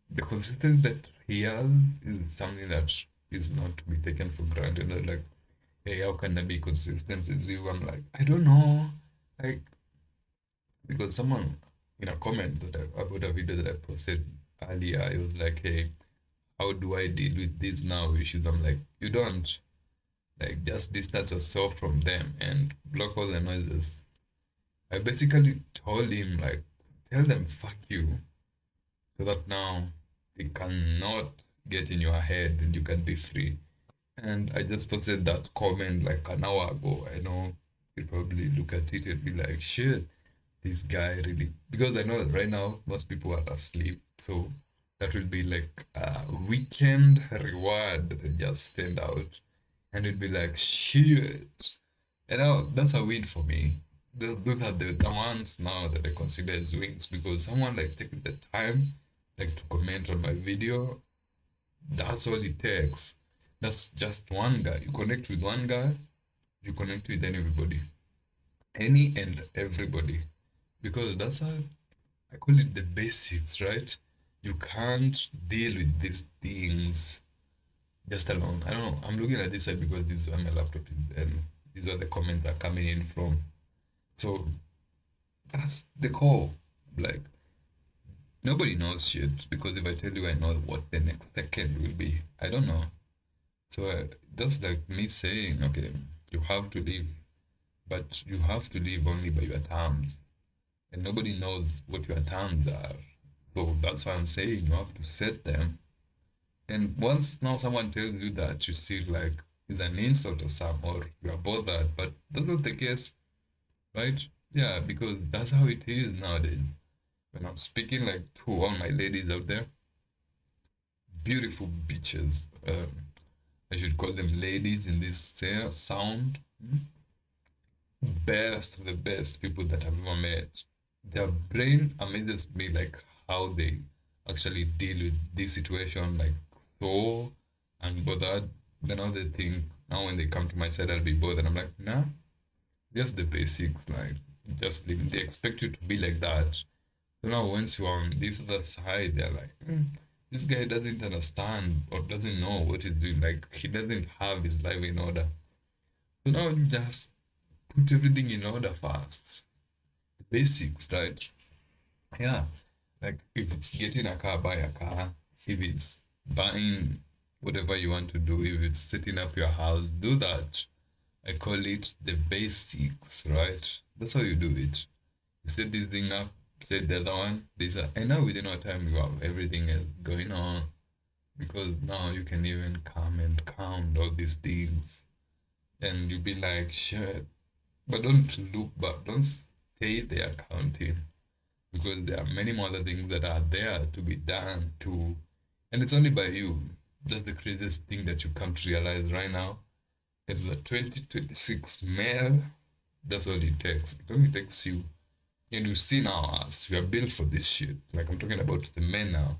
that he has is something that is not to be taken for granted. They're like, hey, how can I be consistent with you? I'm like, I don't know. Like, because someone in a comment that about a video that I posted earlier, I was like, hey, how do I deal with these now issues? I'm like, you don't. Like, just distance yourself from them and block all the noises. I basically told him, like, tell them fuck you so that now they cannot get in your head and you can be free. And I just posted that comment like an hour ago. I know you probably look at it and be like, shit, this guy really. Because I know that right now most people are asleep. So that will be like a weekend reward that will just stand out. And it'd be like, shit. And now that's a win for me. Those are the ones now that I consider as wins because someone like taking the time like to comment on my video. That's all it takes. That's just one guy. You connect with one guy, you connect with anybody, any and everybody, because that's how I call it the basics, right? You can't deal with these things just alone. I don't know. I'm looking at this side because this is where my laptop is, and these are the comments are coming in from. So that's the core. Like nobody knows shit because if I tell you I know what the next second will be, I don't know. So that's like me saying, okay, you have to live, but you have to live only by your terms, and nobody knows what your terms are. So that's why I'm saying you have to set them. And once now someone tells you that, you see like it's an insult or some, or you are bothered, but that's not the case, right? Yeah, because that's how it is nowadays. When I'm speaking like to all my ladies out there, beautiful bitches. I should call them ladies in this sound. Best of the best people that I've ever met. Their brain amazes me, like how they actually deal with this situation, like so unbothered. Then now they think now when they come to my side I'll be bothered. I'm like, nah, just the basics, like just living. They expect you to be like that. So now once you're on this other side, they're like, this guy doesn't understand or doesn't know what he's doing. Like he doesn't have his life in order. So now you just put everything in order first. The basics, right? Yeah. Like if it's getting a car, buy a car. If it's buying whatever you want to do, if it's setting up your house, do that. I call it the basics, right? That's how you do it. You set this thing up, set the other one. And now within our time you have everything else going on because now you can even come and count all these things and you'll be like, shit. But don't look back, don't stay there counting because there are many more other things that are there to be done too. And it's only by you. That's the craziest thing that you come to realize right now. It's the 2026 male. That's all it takes. It only takes you. And you see now us, we are built for this shit. Like I'm talking about the men now.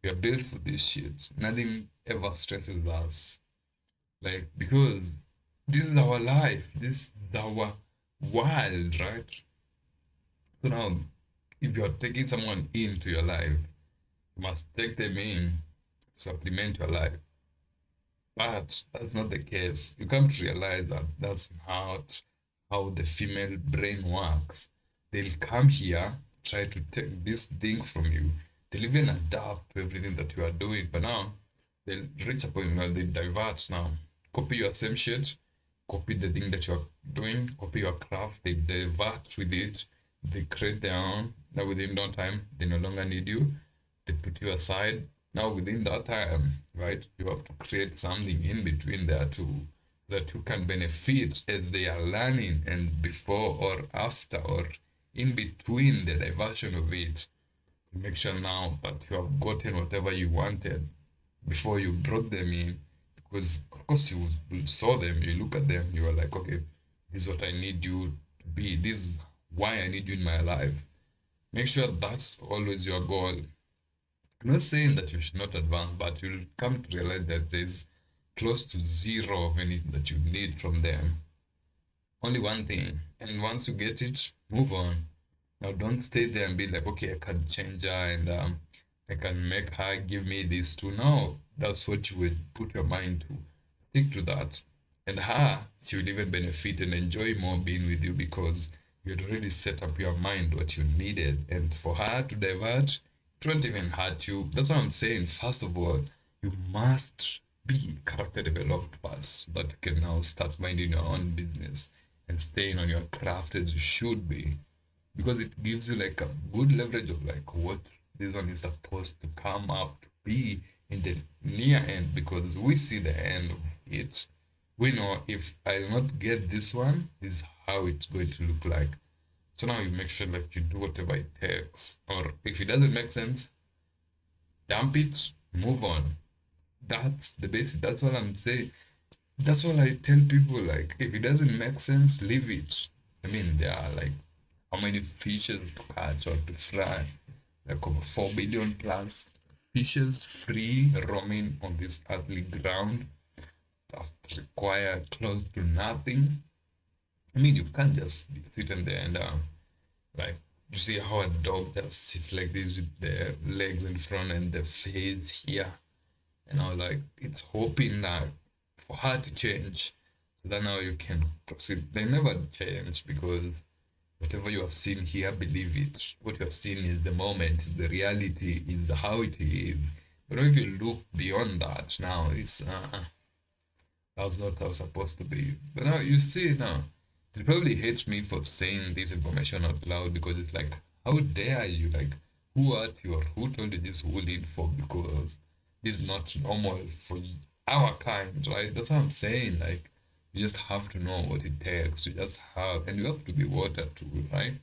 We are built for this shit. Nothing ever stresses us. Like because this is our life. This is our world, right? So now if you're taking someone into your life, you must take them in to supplement your life. But that's not the case. You come to realize that that's not how the female brain works. They'll come here, try to take this thing from you. They'll even adapt to everything that you are doing. But now they'll reach a point where they divert now. Copy your same shit, copy the thing that you're doing, copy your craft, they divert with it, they create their own. Now within no time, they no longer need you. They put you aside. Now within that time, right, you have to create something in between there too that you can benefit as they are learning and before or after or in between the diversion of it. Make sure now that you have gotten whatever you wanted before you brought them in. Because of course you saw them, you look at them, you are like, okay, this is what I need you to be. This is why I need you in my life. Make sure that's always your goal. I'm not saying that you should not advance, but you'll come to realize that there's close to zero of anything that you need from them. Only one thing. And once you get it, move on. Now don't stay there and be like, okay, I can change her and I can make her give me this too. No, that's what you would put your mind to. Stick to that. And her, she will even benefit and enjoy more being with you because you had already set up your mind what you needed. And for her to divert, it won't even hurt you. That's what I'm saying. First of all, you must be character developed first so that you can now start minding your own business and staying on your craft as you should be because it gives you like a good leverage of like what this one is supposed to come up to be in the near end because we see the end of it. We know if I do not get this one, this is how it's going to look like. So now you make sure like you do whatever it takes. Or if it doesn't make sense, dump it, move on. That's the basic. That's all I'm saying. That's all I tell people. Like, if it doesn't make sense, leave it. I mean, there are like how many fishes to catch or to fry? Like over 4 billion plus fishes free roaming on this earthly ground that require close to nothing. I mean, you can't just be sitting there and like you see how a dog just sits like this with their legs in front and the face here. And I was like, it's hoping that for her to change so that now you can proceed. They never change because Whatever you are seeing here, believe it. What you are seeing is the moment, is the reality, is how it is. But if you look beyond that, now it's that's not how it's supposed to be. But now you see now, they probably hate me for saying this information out loud because it's like, how dare you? Like, who are you or who told you this whole info? Because this is not normal for our kind, right? That's what I'm saying. Like, you just have to know what it takes. You just have, and you have to be watered too, right?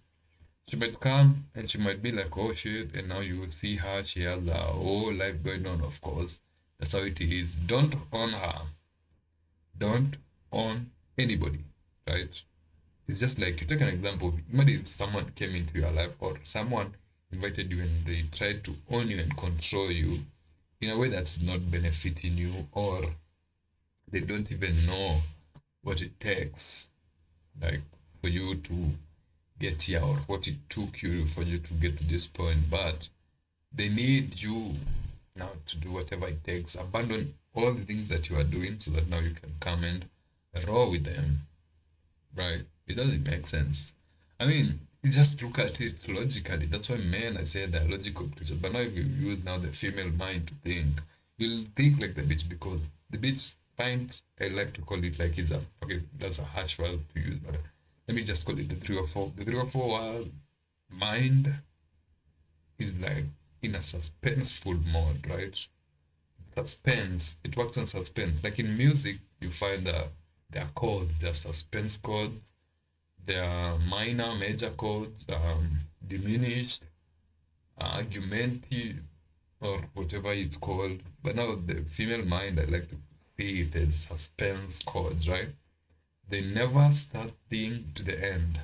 She might come and she might be like, oh shit, and now you will see her. She has her whole life going on, of course. That's how it is. Don't own her. Don't own anybody, right? It's just like you take an example. Imagine if someone came into your life or someone invited you and they tried to own you and control you in a way that's not benefiting you, or they don't even know what it takes, like for you to get here or what it took you for you to get to this point. But they need you now to do whatever it takes. Abandon all the things that you are doing so that now you can come and roll with them, right? It doesn't make sense. I mean, you just look at it logically. That's why men, I say they're logical creatures. But now if you use now the female mind to think, you'll think like the bitch because the bitch mind, I like to call it like is a, okay, that's a harsh word to use, but let me just call it the 304. The 304 mind is like in a suspenseful mode, right? Suspense, it works on suspense. Like in music, you find that there are chords, there are suspense chords, there are minor, major chords, diminished, argumentative, or whatever it's called. But now the female mind, I like to see it as suspense chords, right? They never start thing to the end,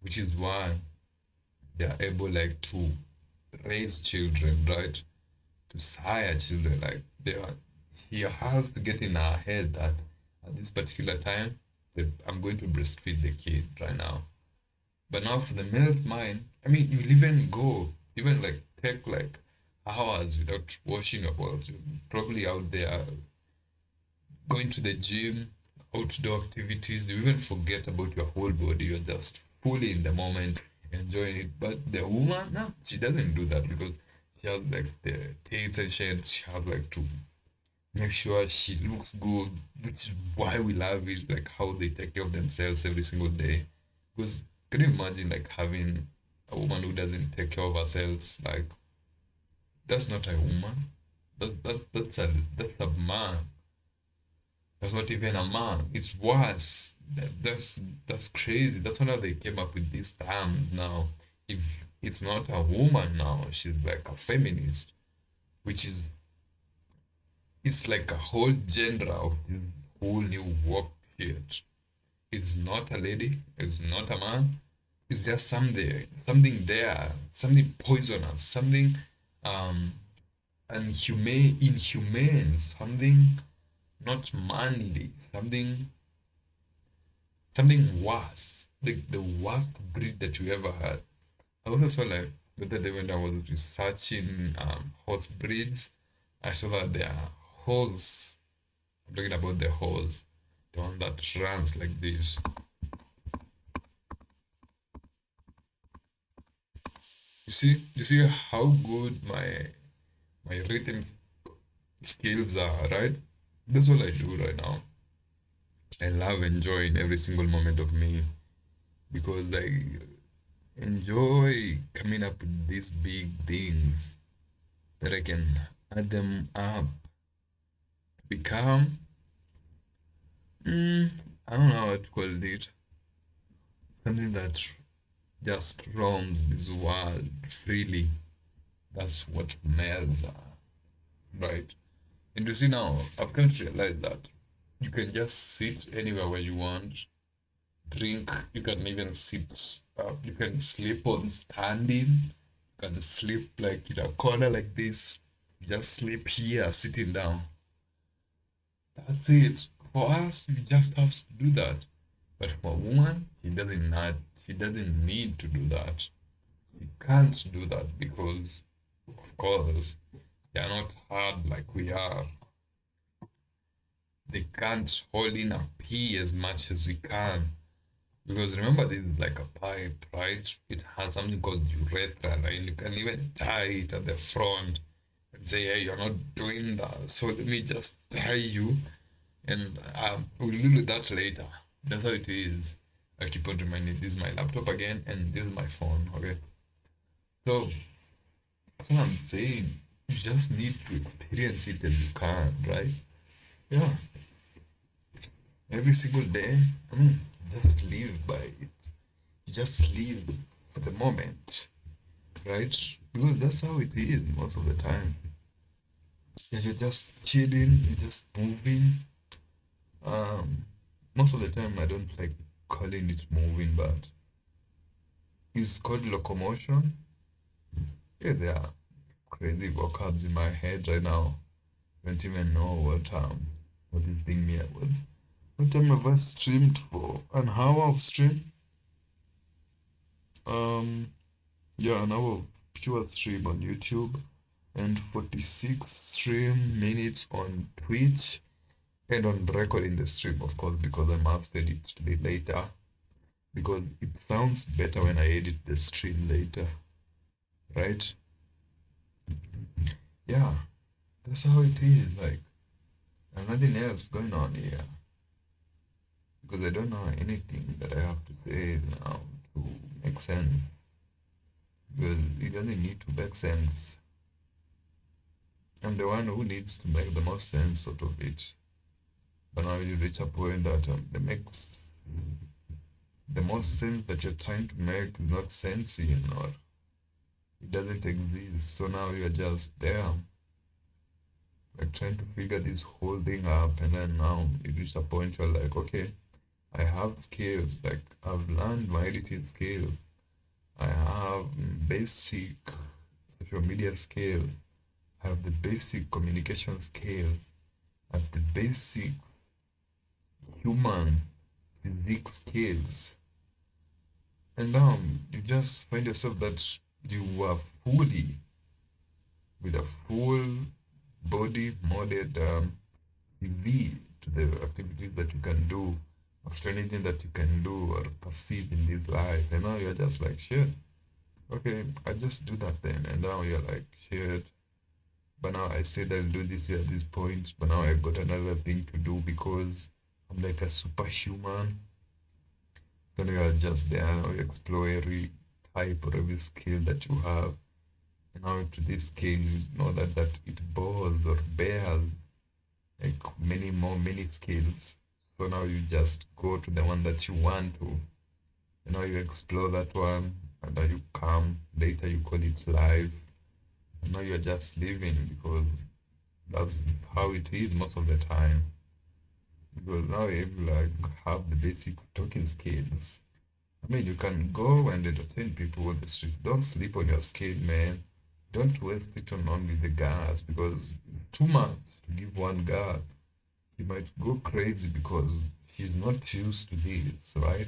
which is why they are able like to raise children, right? To sire children. Like they are, he has to get in our head that at this particular time that I'm going to breastfeed the kid right now. But now for the male mind, I mean, you'll even go, even like take like hours without washing your clothes. You're probably out there going to the gym, outdoor activities. You even forget about your whole body. You're just fully in the moment, enjoying it. But the woman, no, she doesn't do that because she has like the taste and shade. She has like to make sure she looks good, which is why we love it, like how they take care of themselves every single day. Because can you imagine like having a woman who doesn't take care of herself? Like that's not a woman. That's a man. That's not even a man. It's worse. That's crazy. That's why they came up with these terms now. If it's not a woman now, she's like a feminist, which is it's like a whole genre of this whole new work shit. It's not a lady, it's not a man, it's just something there, something poisonous, something um inhumane, something not manly, something worse. The worst breed that you ever had. I also saw like the other day when I was researching horse breeds, I saw that there are horse. I'm talking about the horse, the one that runs like this. You see how good my rhythm skills are, right? That's what I do right now. I love enjoying every single moment of me because I enjoy coming up with these big things that I can add them up to become. Mm, I don't know how to call it. Something that just roams this world freely. That's what males are, right? And you see now, I've come to realize that you can just sit anywhere where you want, drink, you can even sit up, you can sleep on standing, you can sleep like in a corner like this, you just sleep here sitting down. That's it. For us, you just have to do that. But for a woman, she doesn't need to do that. She can't do that because of course they are not hard like we are. They can't hold in a pee as much as we can. Because remember, this is like a pipe, right? It has something called urethra, right? You can even tie it at the front and say, hey, you're not doing that. So let me just tie you and we'll deal with that later. That's how it is. I keep on reminding this is my laptop again and this is my phone, okay? So that's what I'm saying. You just need to experience it as you can, right? Yeah. Every single day, just live by it. You just live for the moment, right? Because that's how it is most of the time. Yeah, you're just chilling, you're just moving. Um, Most of the time, I don't like calling it moving, but it's called locomotion. Yeah, there are crazy vocabs in my head right now. I don't even know what is thing me. What time have I streamed for? An hour of stream? Um, yeah, an hour of pure stream on YouTube and 46 stream minutes on Twitch and on recording the stream, of course, because I mastered it later. Because it sounds better when I edit the stream later, right? Yeah, that's how it is. Like, and nothing else going on here because I don't know anything that I have to say now to make sense. Because it doesn't need to make sense. I'm the one who needs to make the most sense out of it. But now you reach a point that the most sense that you're trying to make is not sensing or it doesn't exist. So now you're just there, like trying to figure this whole thing up, and then now you reach a point you're like, okay, I have skills, like I've learned my editing skills. I have basic social media skills. I have the basic communication skills. I have the basic human physics skills. And now you just find yourself that you are fully with a full body modded CV to the activities that you can do, after anything that you can do or perceive in this life. And now you're just like, shit, okay, I just do that then. And now you're like, shit, but now I said I'll do this at this point, but now I got another thing to do because I'm like a superhuman. So now you're just there, now you explore every type or every skill that you have. And now to this scale, you know that it bores or bears like many skills. So now you just go to the one that you want to. You know, you explore that one, and then you come later. You call it life. And now you're just living because that's how it is most of the time. Because now you like have the basic talking skills. I mean, you can go and entertain people on the street. Don't sleep on your skill, man. Don't waste it on only the gas because it's too much to give one guy. He might go crazy because he's not used to this, right?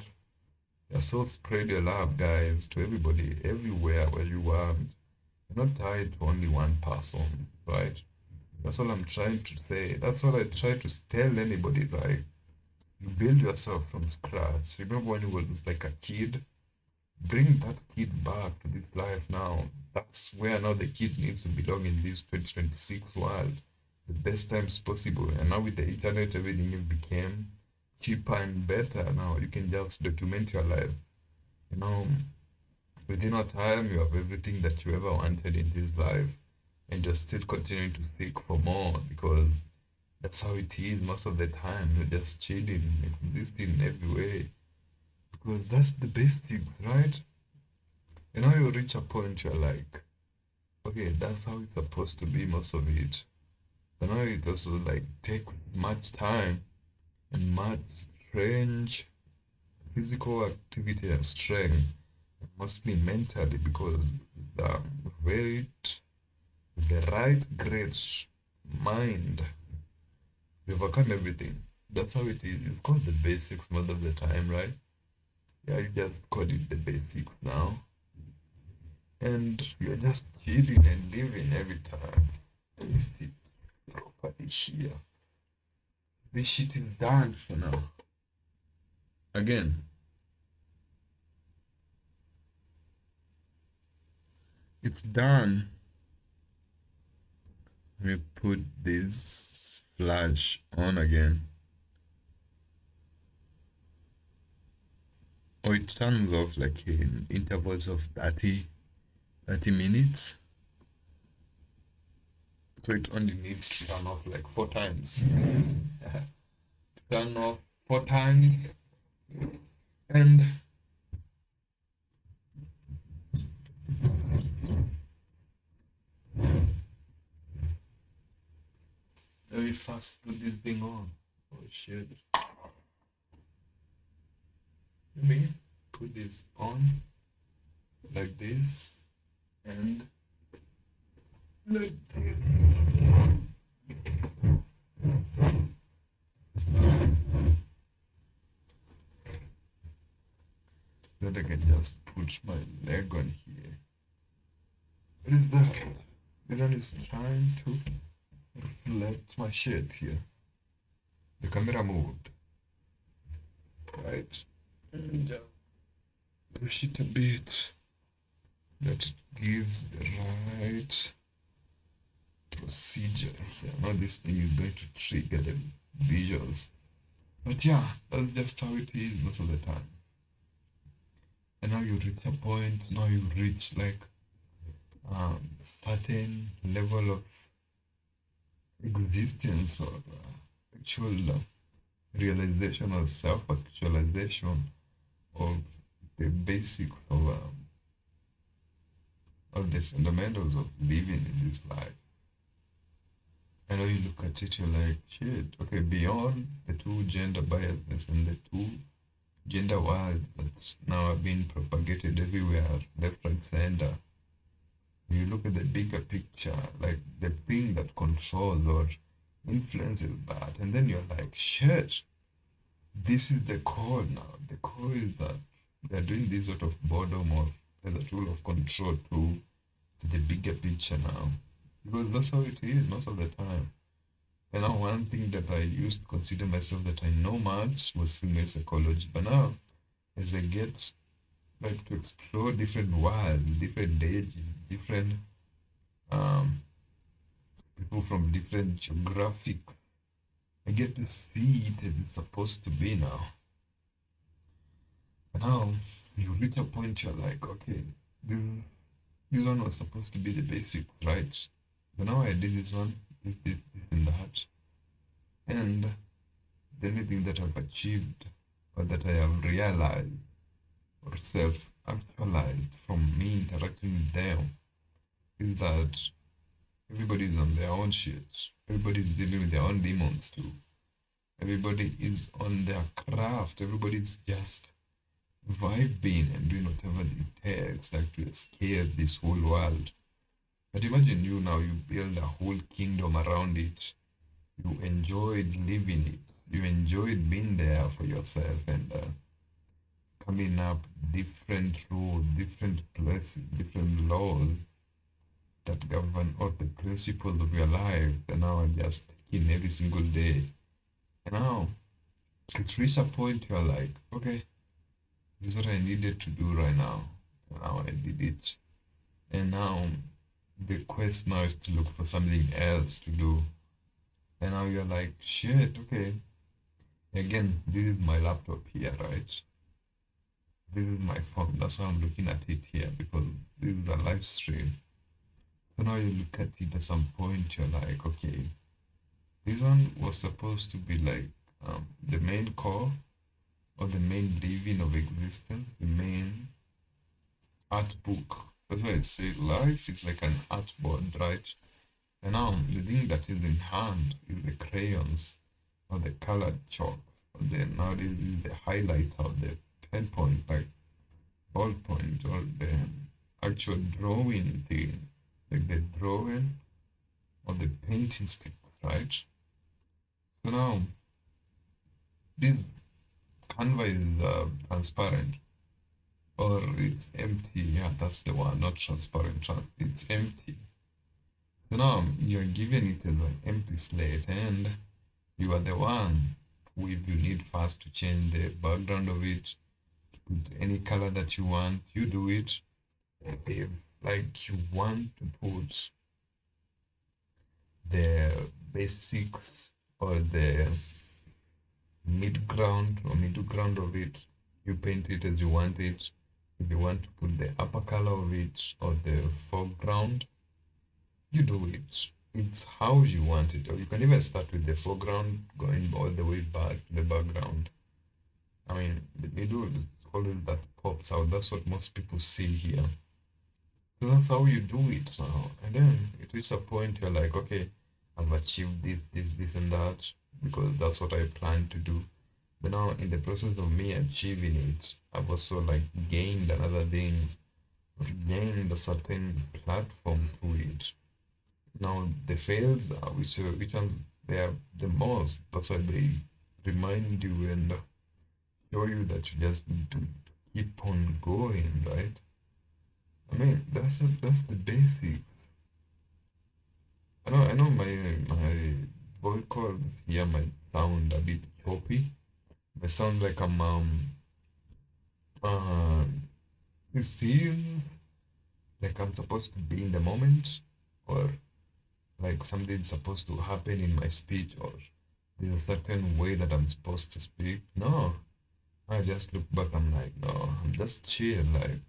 Yeah, so spread your love, guys, to everybody, everywhere where you are. You're not tied to only one person, right? That's all I'm trying to say. That's what I try to tell anybody, right? You build yourself from scratch. Remember when you were just like a kid? Bring that kid back to this life now. That's where now the kid needs to belong in this 2026 world. The best times possible. And now with the internet, everything it became cheaper and better. Now you can just document your life. You know, within a time, you have everything that you ever wanted in this life. And you're still continuing to seek for more because that's how it is most of the time. You're just chilling, existing in every way. Because that's the basics, right? You know, you reach a point you're like, okay, that's how it's supposed to be most of it. But now it also like takes much time and much strange physical activity and strength, mostly mentally, because the weight, the right great mind, we overcome everything. That's how it is. It's called the basics most of the time, right? Yeah, you just call it the basics now. And you're just chilling and living every time. Let me sit properly here. This shit is done for now. Again. it's done. Let me put this flash on again. Or it turns off like in intervals of 30 minutes. So it only needs to turn off like 4 times. Turn off 4 times and let me first put this thing on. Oh shit. Let me put this on like this and like this. Then I can just put my leg on here. What is that? Then it's trying to reflect my shit here. The camera moved. Right. And push it a bit. That gives the right procedure here. Now this thing is going to trigger the visuals. But yeah, that's just how it is most of the time. And now you reach a point, now you reach like certain level of existence or actual realization or self-actualization of the basics of the fundamentals of living in this life. And when you look at it, you're like, shit, okay, beyond the two gender biases and the two gender words that now are being propagated everywhere, left, right, center, you look at the bigger picture, like the thing that controls or influences that, and then you're like, shit, this is the core now. The core is that they're doing this sort of boredom or as a tool of control to the bigger picture now. Because that's how it is most of the time. And now one thing that I used to consider myself that I know much was female psychology. But now as I get like to explore different worlds, different ages, different um people from different geographics, I get to see it as it's supposed to be now. And now you reach a point you're like, okay, this this one was supposed to be the basics, right? But now I did this one, this and that. And the only thing that I've achieved or that I have realized or self actualized from me interacting with them is that everybody's on their own shit. Everybody's dealing with their own demons too. Everybody is on their craft. Everybody's just vibing and doing whatever it takes, like to escape this whole world. But imagine you now, you build a whole kingdom around it. You enjoyed living it. You enjoyed being there for yourself and coming up different rules, different places, different laws that govern all the principles of your life that now are just taking every single day. And now it's reached a point you're like, okay, this is what I needed to do right now. And now I did it. And now the quest now is to look for something else to do. And now you're like, shit, okay. Again, this is my laptop here, right? This is my phone. That's why I'm looking at it here because this is a live stream. So now you look at it at some point, you're like, okay, this one was supposed to be like the main core or the main living of existence, the main art book. That's why I say life is like an art board, right? And now the thing that is in hand is the crayons or the colored chalks. Or the nowadays is the highlighter or the pen point, like ballpoint or the actual drawing thing, like the drawing or the painting sticks, right? So now this canvas is transparent or it's empty. Yeah, that's the one, not transparent. It's empty. So now you're given it as an empty slate, and you are the one who, if you need first to change the background of it, to put any color that you want, you do it. If like you want to put the basics or the mid ground or middle ground of it. You paint it as you want it. If you want to put the upper color of it or the foreground, you do it. It's how you want it. Or you can even start with the foreground going all the way back to the background. I mean, the middle is always that pops out. That's what most people see here. So that's how you do it now. And then it reaches a point you're like, okay, I've achieved this, and that because that's what I plan to do. But now in the process of me achieving it, I've also like gained another things, gained a certain platform to it. Now the fails are which ones they are the most. That's why they remind you and show you that you just need to keep on going, right? I mean that's the basics. I know my vocals here might sound a bit choppy. They sound like I'm uh it seems like I'm supposed to be in the moment or like something's supposed to happen in my speech or there's a certain way that I'm supposed to speak. No, I just look back, I'm like, no, I'm just chill, like,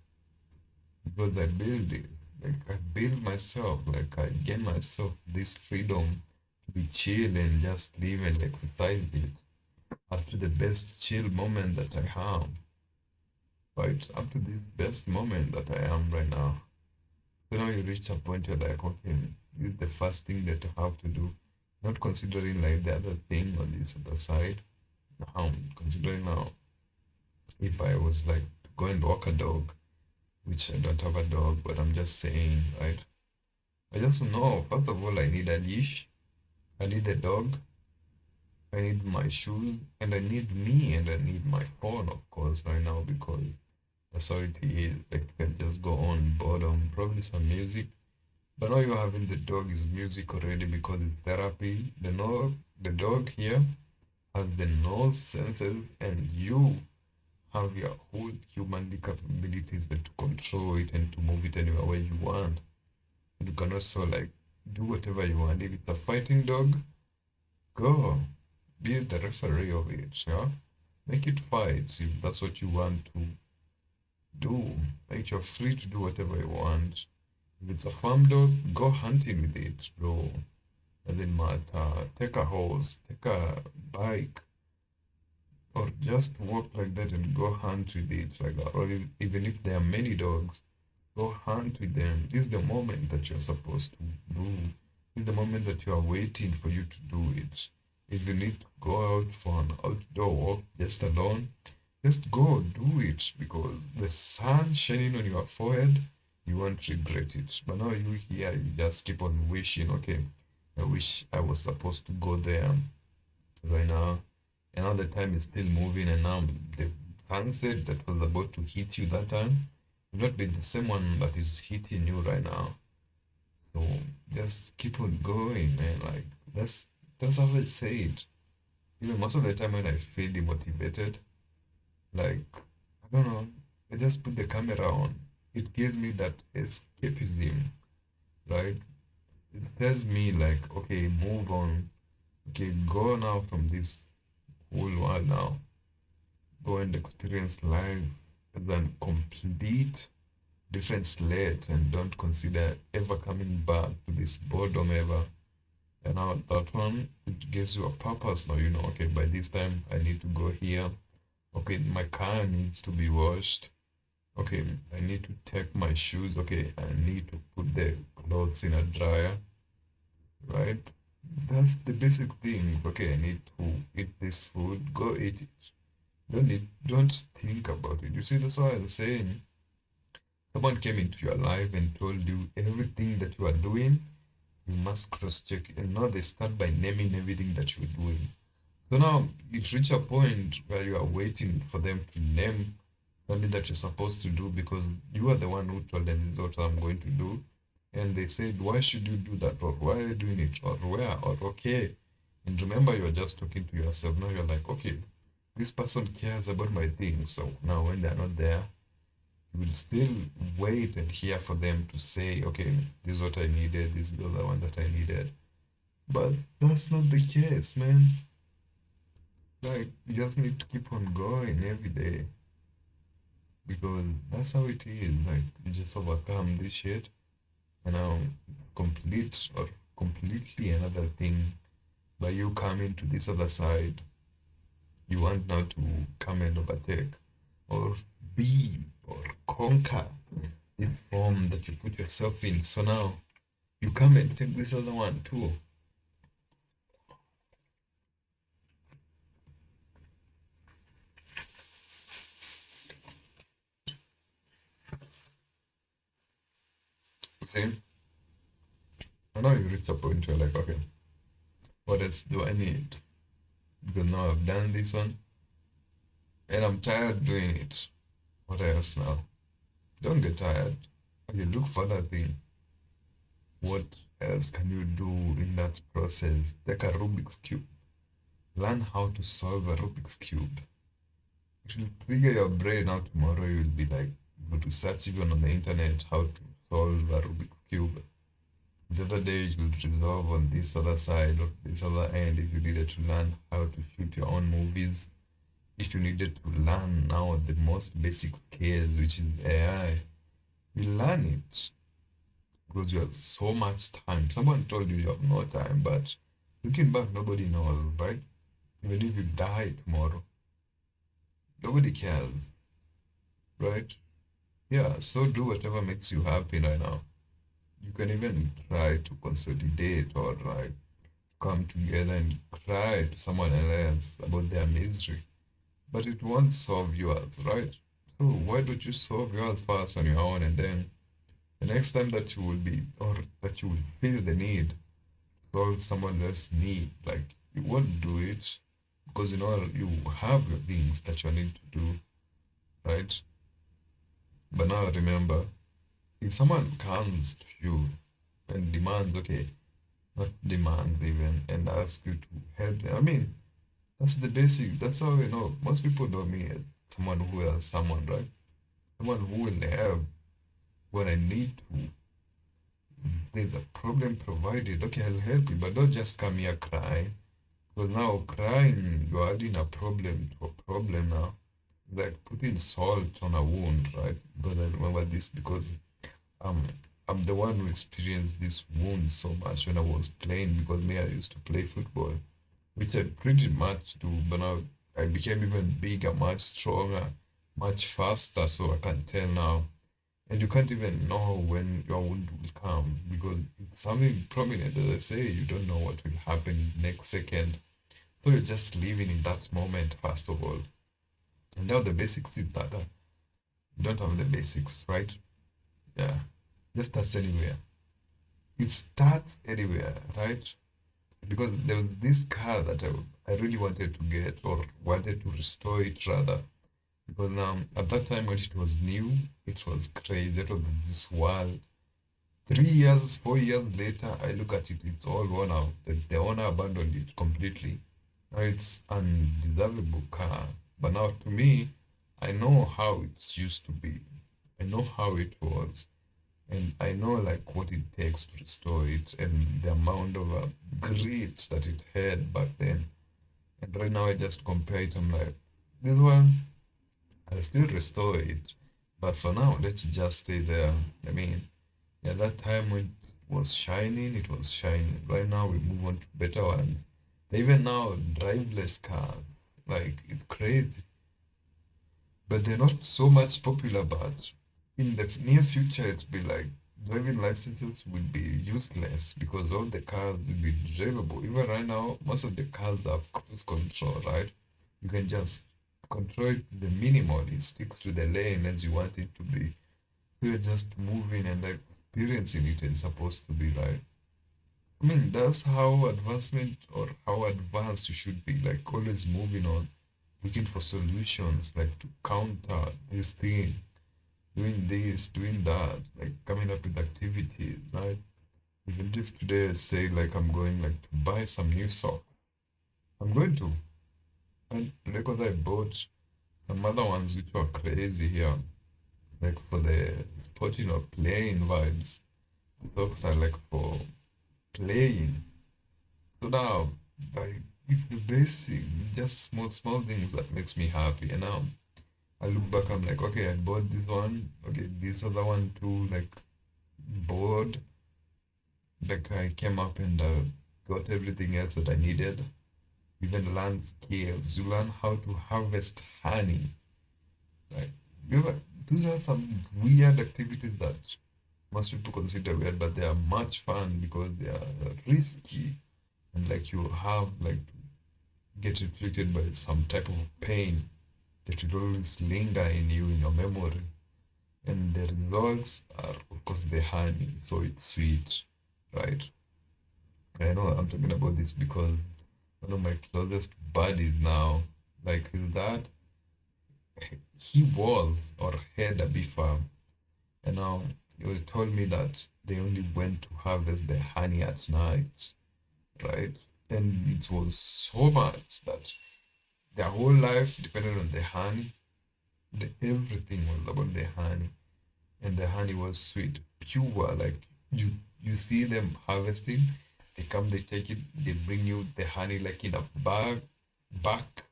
because I build it. Like, I build myself, like, I gain myself this freedom to be chill and just live and exercise it up to the best chill moment that I have, right? Up to this best moment that I am right now. So now you reach a point where like, okay, this is the first thing that you have to do. Not considering like the other thing on this other side. Now, considering now if I was like to go and walk a dog, which I don't have a dog, but I'm just saying, right? I just know, first of all, I need a leash, I need a dog, I need my shoes, and I need me, and I need my phone, of course, right now, because that's how it is. Like, you can just go on boredom, probably some music. But now you're having the dog is music already because it's therapy. The dog here has the nose senses, and you have your whole humanly capabilities that to control it and to move it anywhere where you want. And you can also like do whatever you want. If it's a fighting dog, go be the referee of it. Yeah, make it fight if that's what you want to do. Like you're free to do whatever you want. If it's a farm dog, go hunting with it, bro. Doesn't matter. Take a horse, take a bike, or just walk like that and go hunt with it like that. Or even if there are many dogs, go hunt with them. This is the moment that you're supposed to do. This is the moment that you are waiting for you to do it. If you need to go out for an outdoor walk just alone, just go do it because the sun shining on your forehead, you won't regret it. But now you here, you just keep on wishing, okay, I wish I was supposed to go there right now. And now the time is still moving, and now the sunset that was about to hit you that time will not be the same one that is hitting you right now. So just keep on going, man. Like that's how I say it. Even most of the time when I feel demotivated, like I don't know, I just put the camera on. It gives me that escapism, right? It tells me like, okay, move on. Okay, go now from this whole world now. Go and experience life as a complete different slate and don't consider ever coming back to this boredom ever. And now that one, it gives you a purpose now, you know, okay, by this time I need to go here. Okay, my car needs to be washed. Okay, I need to take my shoes. Okay, I need to put the clothes in a dryer, right? That's the basic things. Okay, I need to eat this food. Go eat it. Don't think about it. You see, that's why I'm saying someone came into your life and told you everything that you are doing, you must cross check. And now they start by naming everything that you're doing. So now it reach a point where you are waiting for them to name something that you're supposed to do because you are the one who told them this is what I'm going to do. And they said, why should you do that? Or why are you doing it? Or where? Or okay. And remember, you're just talking to yourself. Now you're like, okay, this person cares about my thing. So now when they're not there, You will still wait and hear for them to say, okay, this is what I needed, this is the other one that I needed. But that's not the case, man. Like, you just need to keep on going every day because that's how it is. Like, you just overcome this shit and now complete or completely another thing by you coming to this other side. You want now to come and overtake or be or conquer this form that you put yourself in. So now you come and take this other one too. See? And now you reach a point where you're like, okay, what else do I need? Because now I've done this one and I'm tired doing it. What else now? Don't get tired. Okay, look for that thing. What else can you do in that process? Take a Rubik's Cube. Learn how to solve a Rubik's Cube. It will trigger your brain. Now tomorrow you'll be like, go to search even on the internet how to solve a Rubik's Cube. The other day you will resolve on this other side or this other end if you needed to learn how to shoot your own movies. If you needed to learn now the most basic skills, which is AI, you learn it because you have so much time. Someone told you you have no time, but looking back, nobody knows, right? Even if you die tomorrow, nobody cares, right? Yeah, so do whatever makes you happy right now. You can even try to consolidate or like come together and cry to someone else about their misery, but it won't solve yours, right? So why don't you solve yours first on your own, and then the next time that you will be or that you will feel the need to solve someone else's need, like you won't do it because you know you have your things that you need to do, right? But now remember, if someone comes to you and demands, okay, not demands even, and asks you to help them, I mean, that's the basic, that's how you know. Most people know me as someone who helps someone, right? Someone who will help when I need to. There's a problem provided, okay, I'll help you, but don't just come here crying. Because now crying, you're adding a problem to a problem now. Like putting salt on a wound, right? Because I remember this because um I'm the one who experienced this wound so much when I was playing because me, I used to play football, which I pretty much do, but now I became even bigger, much stronger, much faster, so I can tell now. And you can't even know when your wound will come because it's something prominent. As I say, you don't know what will happen next second. So you're just living in that moment, first of all. And now the basics is that you don't have the basics, right? Yeah. Just starts anywhere. It starts anywhere, right? Because there was this car that I really wanted to get or wanted to restore it rather. Because at that time when it was new, it was crazy. It was this world. 3 years, 4 years later, I look at it, it's all worn out. The owner abandoned it completely. Now it's an undesirable car. But now to me, I know how it used to be. I know how it was. And I know like what it takes to restore it and the amount of grit that it had back then. And right now I just compare it. I'm like, this one, I'll still restore it. But for now, let's just stay there. I mean, yeah, that time when it was shining, it was shining. Right now, we move on to better ones. They even now driveless cars. Like, it's crazy. But they're not so much popular. But in the near future, it's be like driving licenses will be useless because all the cars will be drivable. Even right now, most of the cars have cruise control, right? You can just control it to the minimal. It sticks to the lane as you want it to be. So you're just moving and experiencing it is supposed to be like. I mean, that's how advancement or how advanced you should be, like always moving on, looking for solutions, like to counter this thing, doing this, doing that, like coming up with activities, right? Even if today I say like I'm going like to buy some new socks, I'm going to. And because I bought some other ones which were crazy here. like for the sporting or playing vibes. The socks are like for playing. So now, like, it's the basic, just small things that makes me happy. And now I look back, I'm like, okay, I bought this one, okay, this other one too, like bored. Like I came up and got everything else that I needed. Even learn skills. You learn how to harvest honey. Like you ever, those are some weird activities that most people consider weird, but they are much fun because they are risky and like you have like to get inflicted by some type of pain that will always linger in you in your memory. And the results are of course the honey, so it's sweet, right? I know I'm talking about this because one of my closest buddies now, like his dad, he was or had a bee farm, and now he was told me that they only went to harvest the honey at night, right? And it was so much that their whole life depended on the honey. Everything was about the honey, and the honey was sweet, pure. Like you see them harvesting, they come, they take it, they bring you the honey like in a bag, back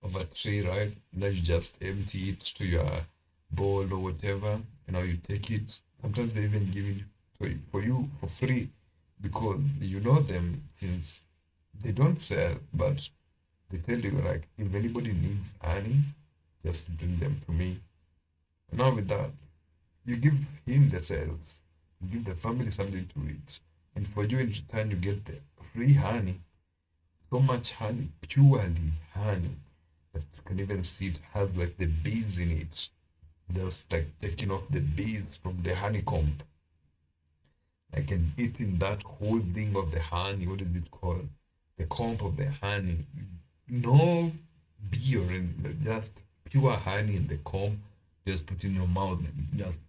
of a tree, right? Now you just empty it to your bowl or whatever. You know, you take it. Sometimes they even give it for you for free because you know them since they don't sell, but they tell you like if anybody needs honey, just bring them to me. And now with that, you give him the cells, you give the family something to eat, and for you in return you get the free honey. So much honey, purely honey, that you can even see it has like the bees in it. Just like taking off the bees from the honeycomb. Like and eating that whole thing of the honey, what is it called? The comb of the honey. No bee or anything, just pure honey in the comb. Just put in your mouth and just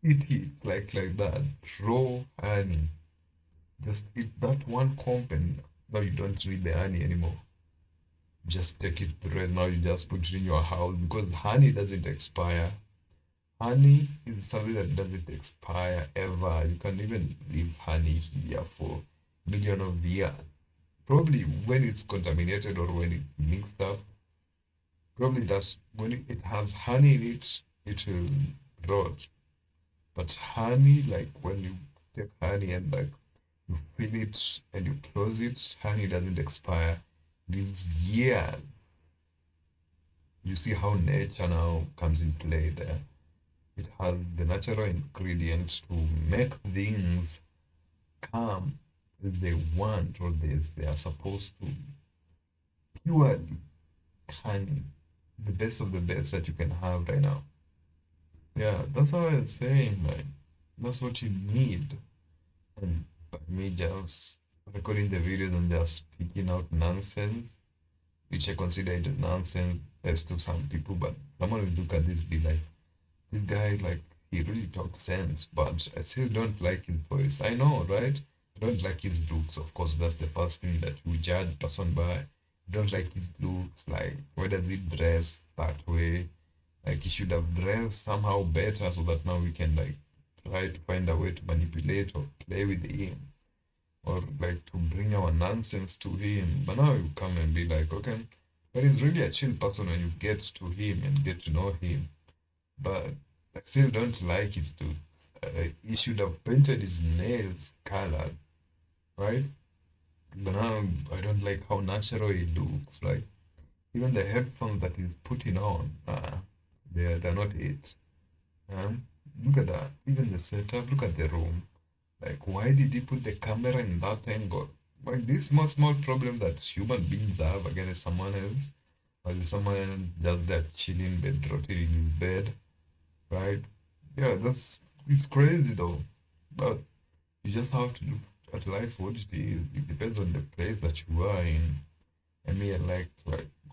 eat it like that. Raw honey. Just eat that one comb and now you don't need the honey anymore. Just take it the rest. Now you just put it in your house because honey doesn't expire. Honey is something that doesn't expire ever. You can even leave honey here for million of years. Probably when it's contaminated or when it's mixed up, probably that's when it has honey in it, it will rot. But honey, like when you take honey and like you fill it and you close it, honey doesn't expire, lives years. You see how nature now comes in play there. It has the natural ingredients to make things come as they want or as they are supposed to. Purely honey, the best of the best that you can have right now. Yeah, that's how I was saying, like, that's what you need. And by me just recording the videos and just speaking out nonsense, which I consider it nonsense as to some people, but someone will look at this be like, this guy, like, he really talks sense, but I still don't like his voice. I know, right? I don't like his looks. Of course, that's the first thing that you judge a person by. I don't like his looks. Like, why does he dress that way? Like, he should have dressed somehow better so that now we can, like, try to find a way to manipulate or play with him or, like, to bring our nonsense to him. But now you come and be like, okay, but he's really a chill person when you get to him and get to know him. But I still don't like his looks. He should have painted his nails colored, right? But now I don't like how natural he looks. Like even the headphones that he's putting on, they're not it. Look at that. Even the setup. Look at the room. Like why did he put the camera in that angle? Like this small problem that human beings have against someone else. While someone else just there chilling, bed rotting in his bed, right? Yeah, that's it's crazy though. But you just have to look at life for what it is. It depends on the place that you are in. I mean, like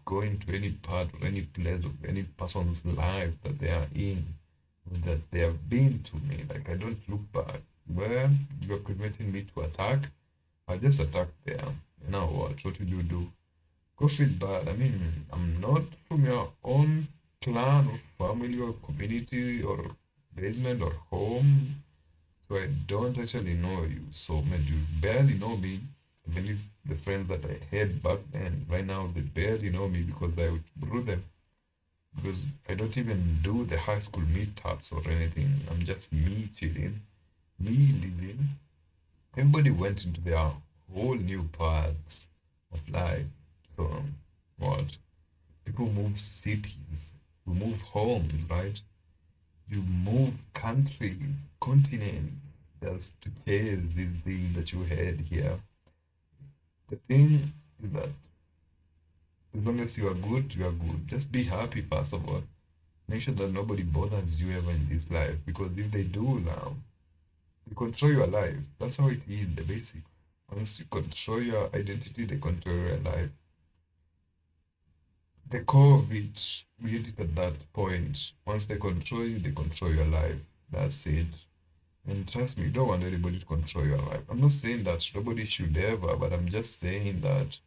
going to any part or any place of any person's life that they are in, that they have been to me. Like I don't look back. Well, you're preventing me to attack. I just attack them. You know what? What will you do? Go feel bad. I mean, I'm not from your own clan or family or community or basement or home. So I don't actually know you. So man, you barely know me. Even if the friends that I had back then, right now they barely know me because I withdrew them. Because I don't even do the high school meetups or anything. I'm just me chilling, me living. Everybody went into their whole new paths of life. So what? People move cities, we move homes, right? You move countries, continents, just to chase this thing that you had here. The thing is that as long as you are good, you are good. Just be happy, first of all. Make sure that nobody bothers you ever in this life. Because if they do now, they control your life. That's how it is, the basics. Once you control your identity, they control your life. The core of it, we hit it at that point. Once they control you, they control your life. That's it. And trust me, you don't want anybody to control your life. I'm not saying that nobody should ever, but I'm just saying that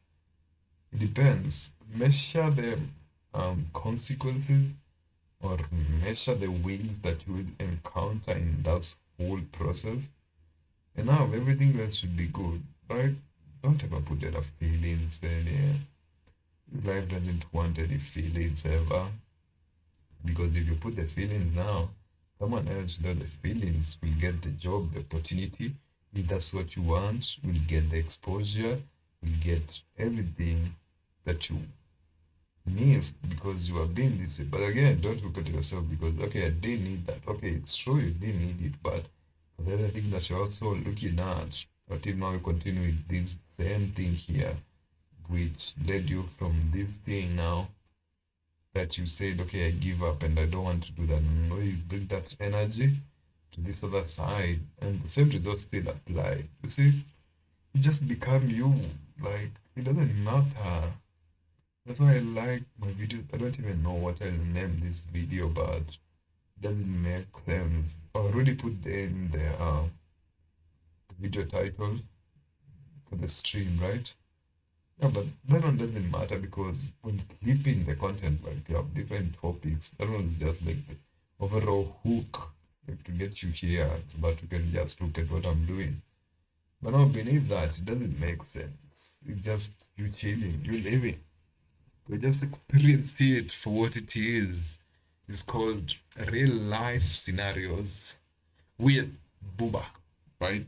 it depends. Measure the consequences or measure the wins that you will encounter in that whole process. And now everything else should be good, right? Don't ever put any feelings in here. Life doesn't want any feelings ever. Because if you put the feelings now, someone else without the feelings will get the job, the opportunity. If that's what you want, will get the exposure, will get everything that you missed because you have been this way. But again, don't look at yourself because okay, I didn't need that. Okay, it's true you didn't need it, but the other thing that you're also looking at, until now you continue with this same thing here, which led you from this thing now that you said, okay, I give up and I don't want to do that. No, you bring that energy to this other side, and the same results still apply. You see, you just become you. Like, it doesn't matter. That's why I like my videos. I don't even know what I'll name this video, but it doesn't make sense. I already put in the video title for the stream, right? Yeah, but that one doesn't matter because when clipping the content, like you have different topics, that one's just like the overall hook, like to get you here so that you can just look at what I'm doing. But now beneath that, it doesn't make sense. It's just you chilling, you living. You just experience it for what it is. It's called real life scenarios with Booba, right?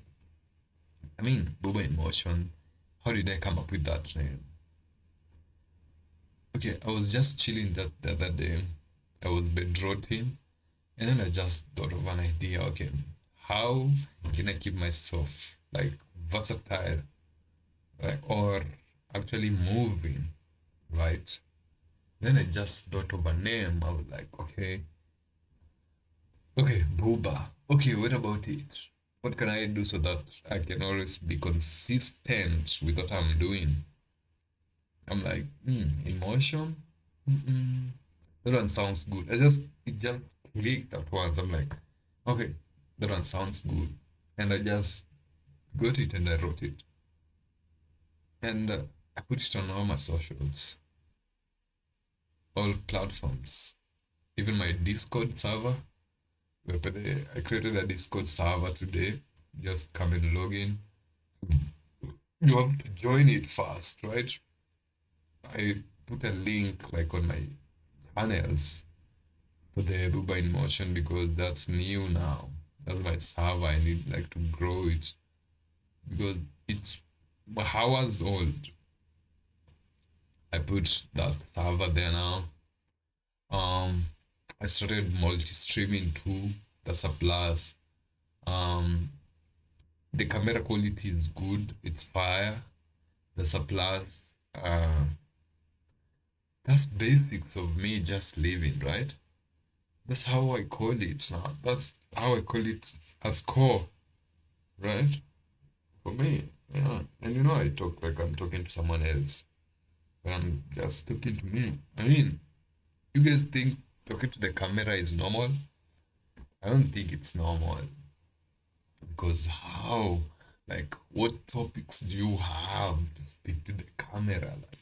I mean, Booba in motion. How did I come up with that name? Okay, I was just chilling that the other day. I was bedrotting, and then I just thought of an idea. Okay, how can I keep myself like versatile, like, or actually moving, right? Then I just thought of a name. I was like, okay, Booba. Okay, what about it? What can I do so that I can always be consistent with what I'm doing? I'm like, emotion? Mm-mm. That one sounds good. It just clicked at once. I'm like, okay, that one sounds good. And I just got it and I wrote it. And I put it on all my socials, all platforms, even my Discord server. I created a Discord server today. Just come and log in. You have to join it first, right? I put a link like on my channels for the Booba in Motion because that's new now. That's my server. I need like to grow it because it's hours old. I put that server there now. Um, I started multi-streaming too. That's a plus. Um, the camera quality is good. It's fire. That's a plus. That's basics of me just living, right? That's how I call it now. That's how I call it as core, right? For me, yeah. And you know, I talk like I'm talking to someone else, but I'm just talking to me. I mean, you guys think talking to the camera is normal? I don't think it's normal because how? Like, what topics do you have to speak to the camera? Like,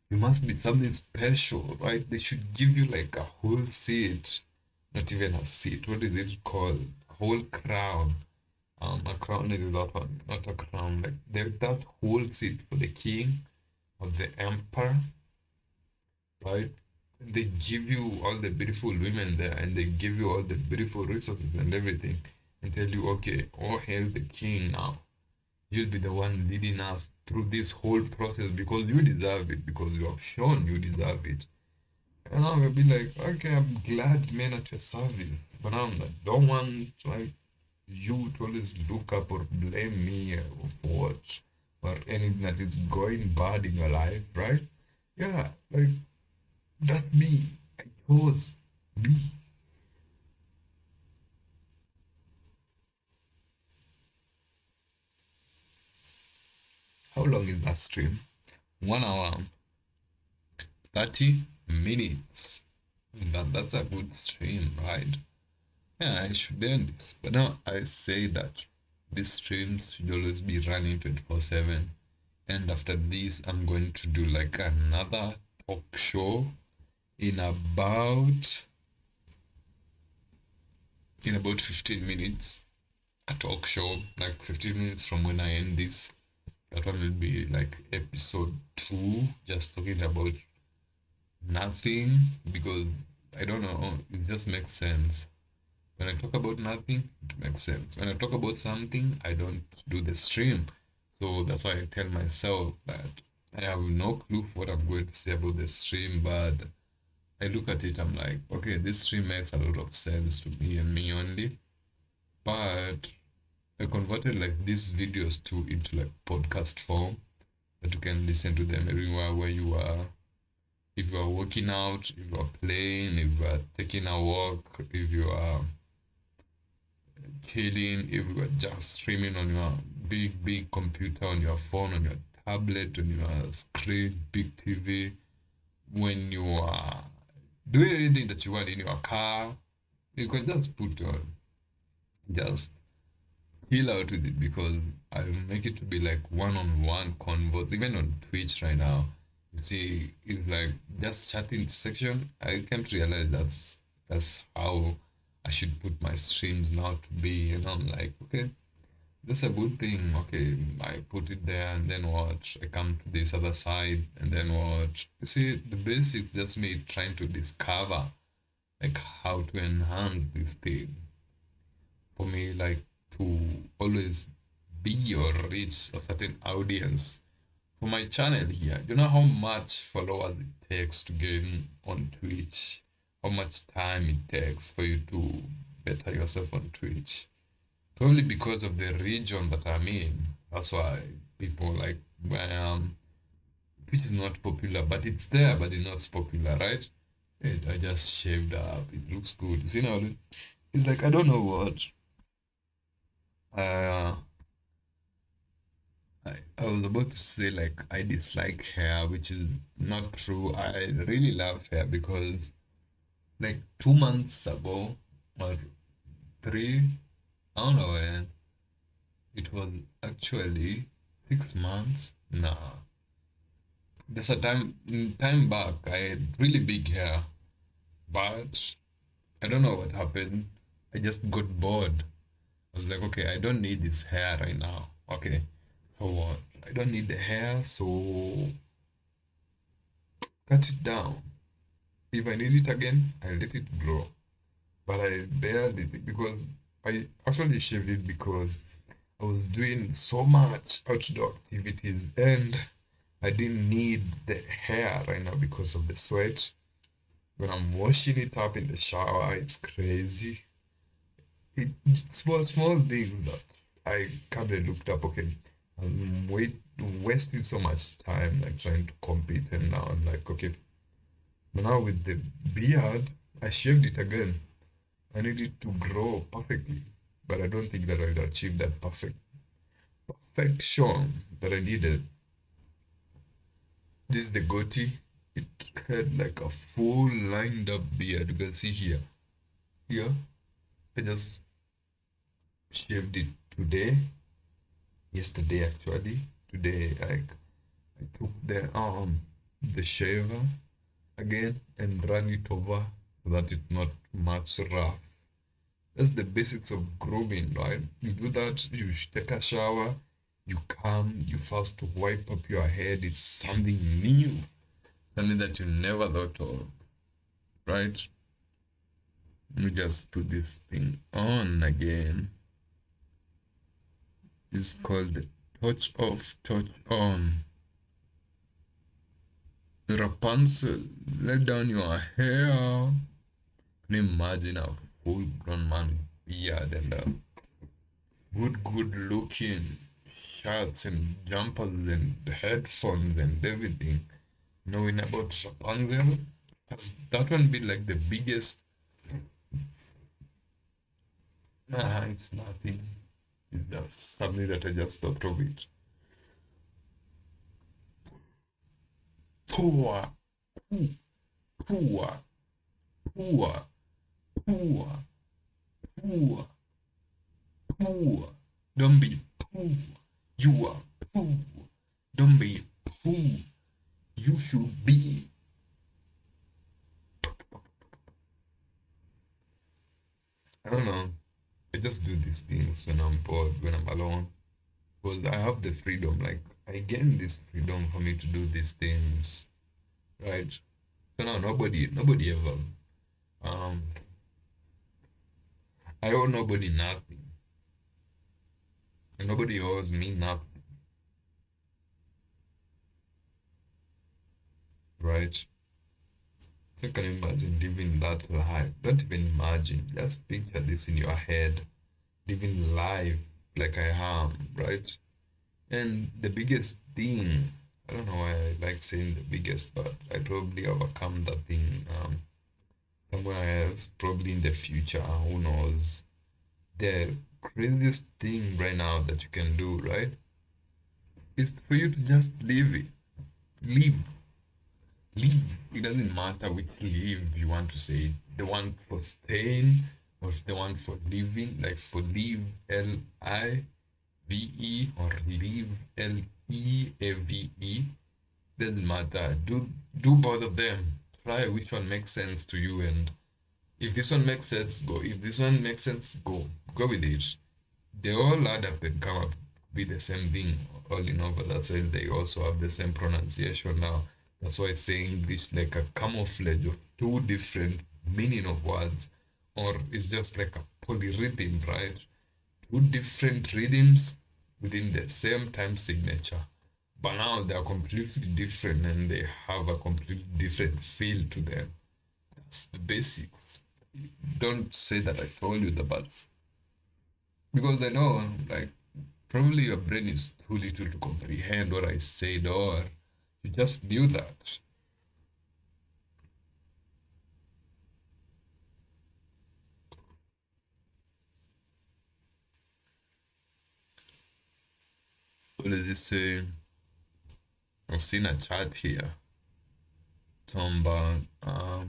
you must be something special, right? They should give you like a whole seat Not even a seat. What is it called? Whole crown. A crown is not a crown. Like that whole seat for the king or the emperor, right? They give you all the beautiful women there, and they give you all the beautiful resources and everything, and tell you, okay, oh hail the king now. You'll be the one leading us through this whole process because you deserve it, because you have shown you deserve it. And I will be like, okay, I'm glad man at your service, but I don't want like you to always look up or blame me for what or anything that is going bad in your life, right? Yeah, like that's me. I chose me. How long is that stream? 1 hour, 30 minutes. That's a good stream, right? Yeah, I should end this. But now I say that these streams should always be running 24/7. And after this, I'm going to do like another talk show in about 15 minutes. A talk show, like 15 minutes from when I end this. That one will be like episode 2, just talking about nothing because I don't know, it just makes sense. When I talk about nothing, it makes sense. When I talk about something, I don't do the stream. So that's why I tell myself that I have no clue for what I'm going to say about the stream, but I look at it, I'm like, okay, this stream makes a lot of sense to me and me only. But I converted like these videos to into like podcast form that you can listen to them everywhere where you are. If you are working out, if you are playing, if you are taking a walk, if you are chilling, if you are just streaming on your big computer, on your phone, on your tablet, on your screen, big TV, when you are doing anything that you want in your car, you can just put on, just chill out with it because I make it to be like one-on-one convos, even on Twitch right now. You see, it's like just chatting section. I can't realize that's how I should put my streams now to be. And I'm like, okay, that's a good thing. Okay, I put it there and then watch. I come to this other side and then watch. You see, the basics, that's me trying to discover like how to enhance this thing for me, like to always be or reach a certain audience for my channel here. You know how much followers it takes to get on Twitch, how much time it takes for you to better yourself on Twitch. Probably because of the region that I'm in. That's why people like Twitch is not popular, but it's there, but it's not popular, right? I just shaved up. It looks good. See now, it's like I don't know what. Uh, I was about to say like I dislike hair, which is not true. I really love hair because like 2 months ago or three, I don't know when, it was actually 6 months. Nah, there's a time back I had really big hair, but I don't know what happened. I just got bored. I was like, okay, I don't need this hair right now. Okay, so what? I don't need the hair, so cut it down. If I need it again, I let it grow. But I barely did because I actually shaved it because I was doing so much outdoor activities and I didn't need the hair right now because of the sweat. When I'm washing it up in the shower, it's crazy. It's small things that I kind of looked up. Okay, I'm wasting so much time like trying to compete, and now I'm like, okay, now with the beard, I shaved it again. I need it to grow perfectly, but I don't think that I'll achieve that perfection that I needed. This is the goatee. It had like a full lined up beard. You can see here. Here, I just shaved it today, yesterday actually. Today, I took the shaver again and ran it over. so that it's not much rough. That's the basics of grooming, right? You do that, you take a shower, you come, you first wipe up your head. It's something new, something that you never thought of, right? Let me just put this thing on again. It's called touch off, touch on. Rapunzel, let down your hair. Can you imagine a full grown man with beard and good looking shirts and jumpers and headphones and everything, knowing about Rapunzel? Has that one been like the biggest? Nah, it's nothing. It's just something that I just thought of it. Poor, poor, poor, poor, poor, poor. Don't be poor. You are poor. Don't be poor. You should be. I don't know. I just do these things when I'm bored, when I'm alone. Because I have the freedom. Like, I gain this freedom for me to do these things. Right? So now nobody ever. Um, I owe nobody nothing. And nobody owes me nothing. Right? So can you imagine living that life? Don't even imagine. Just picture this in your head. Living life like I am, right? And the biggest thing, I don't know why I like saying the biggest, but I probably overcome that thing somewhere else, probably in the future, who knows. The craziest thing right now that you can do, right, is for you to just live it. Live. Live. It doesn't matter which live you want to say. The one for staying or the one for living, like for live, Live, or live, Leave. Doesn't matter. Do both of them. Try which one makes sense to you, and if this one makes sense, go. If this one makes sense, go. Go with it. They all add up and come up be the same thing all in over. That's why they also have the same pronunciation now. That's why saying English like a camouflage of two different meaning of words, or it's just like a polyrhythm, right? Two different rhythms within the same time signature. But now they are completely different and they have a completely different feel to them. That's the basics. Don't say that I told you that, but because I know, like, probably your brain is too little to comprehend what I said, or you just knew that. What does it say? I've seen a chat here talking about our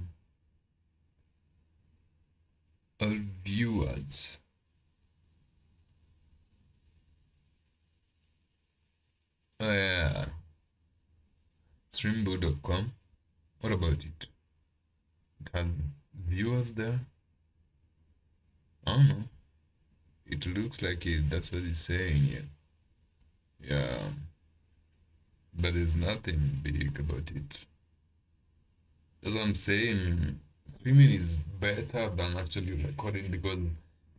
viewers. Oh, yeah, streambo.com. What about it? It has viewers there? I don't know. It looks like it. That's what it's saying here. Yeah, but there's nothing big about it. That's what I'm saying. Streaming is better than actually recording because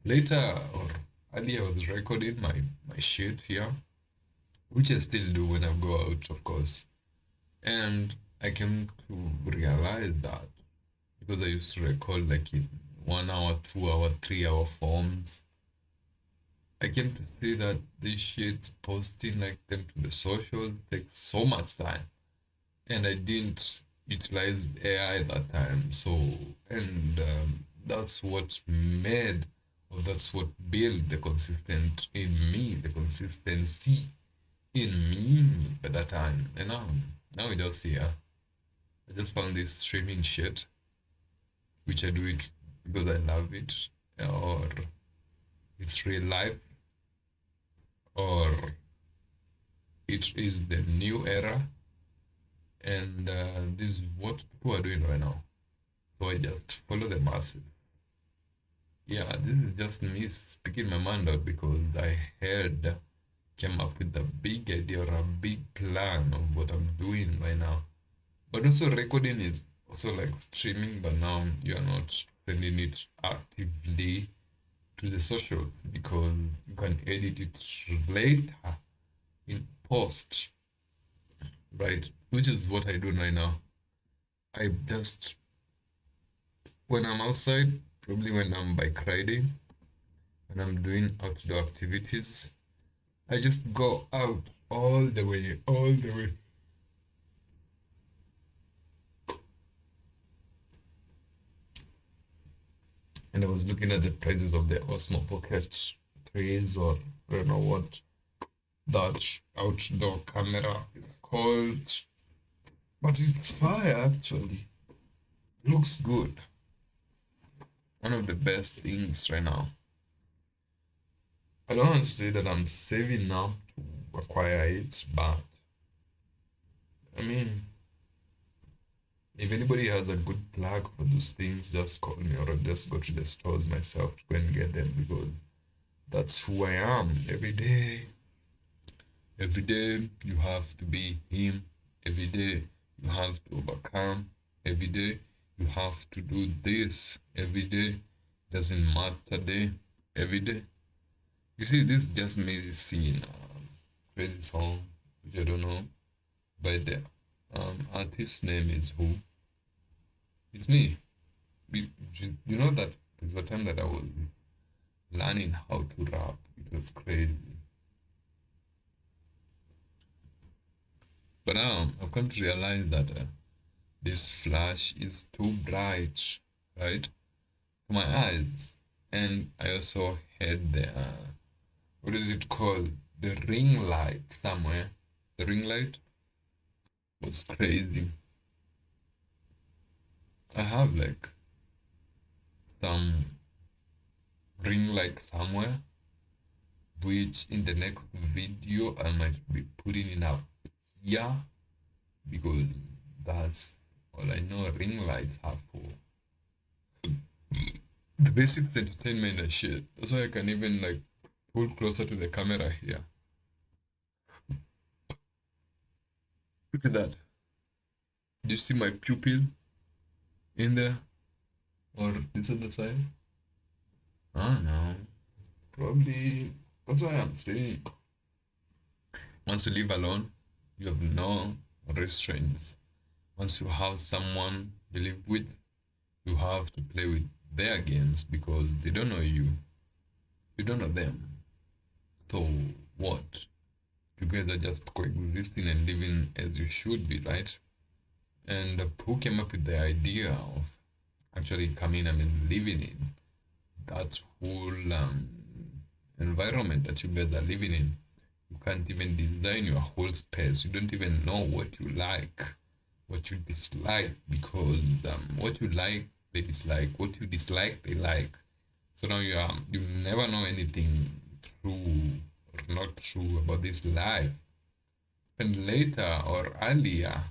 later or earlier I was recording my shit here, which I still do when I go out, of course. And I came to realize that because I used to record like in 1 hour, 2 hour, 3 hour forms. I came to see that this shit posting like them to the social takes so much time. And I didn't utilize AI at that time. So, and that's what made, or that's what built the consistent in me, the consistency in me at that time. And now it just here. I just found this streaming shit, which I do it because I love it, or it's real life, or it is the new era, and this is what people are doing right now. So So I just follow the masses. Yeah, this is just me speaking my mind out because I heard came up with a big idea or a big plan of what I'm doing right now. But also recording is also like streaming, but now you're not sending it actively to the socials because you can edit it later in post, right? Which is what I do right now. I just when I'm outside, probably when I'm bike riding, when I'm doing outdoor activities, I just go out all the way. And I was looking at the prices of the Osmo Pocket 3s or I don't know what that outdoor camera is called. But it's fire actually. Looks good. One of the best things right now. I don't want to say that I'm saving now to acquire it, but I mean, if anybody has a good plug for those things, just call me or I'll just go to the stores myself to go and get them because that's who I am every day. Every day you have to be him. Every day you have to overcome. Every day you have to do this. Every day doesn't matter day. Every day. You see, this just me singing a crazy song, which I don't know. By the artist's name is who? It's me. You know that there's a time that I was learning how to rap. It was crazy. But now I've come to realize that this flash is too bright, right, for my eyes. And I also had the, what is it called? The ring light somewhere. The ring light was crazy. I have like some ring light somewhere, which in the next video I might be putting it up here because that's all I know ring lights are for. The basics entertainment and shit. That's why I can even like pull closer to the camera here. Look at that. Do you see my pupil in there? Or this other side? I don't know. Probably that's why I'm saying. Once you live alone, you have no restraints. Once you have someone you live with, you have to play with their games because they don't know you. You don't know them. So what? You guys are just coexisting and living as you should be, right? And who came up with the idea of actually coming, I mean, living in that whole environment that you guys are living in? You can't even design your whole space. You don't even know what you like, what you dislike, because what you like, they dislike. What you dislike, they like. So now you never know anything true or not true about this life. And later or earlier,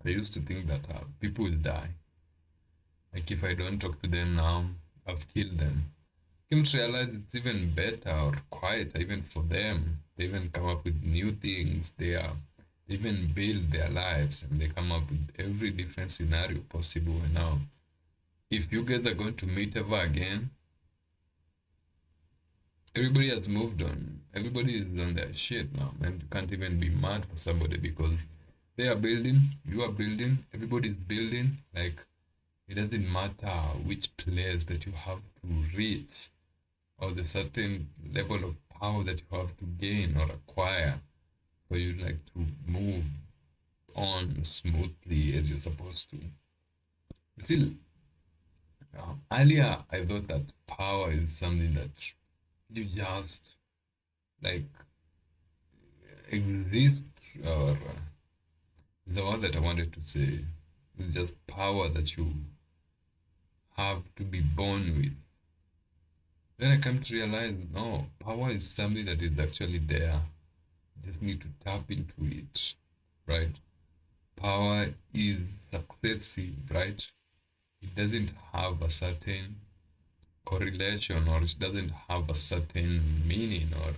I used to think that people will die. Like if I don't talk to them now, I've killed them. Came to realize it's even better or quieter even for them. They even come up with new things. They even build their lives and they come up with every different scenario possible. And now, if you guys are going to meet ever again, everybody has moved on. Everybody is on their shit now, and you can't even be mad for somebody because they are building, you are building, everybody's building. Like it doesn't matter which place that you have to reach or the certain level of power that you have to gain or acquire for you like to move on smoothly as you're supposed to. You see, earlier I thought that power is something that you just like exist or is the word that I wanted to say. It's just power that you have to be born with. Then I come to realize no, power is something that is actually there. You just need to tap into it, right? Power is successive, right? it doesn't have a certain correlation, or it doesn't have a certain meaning or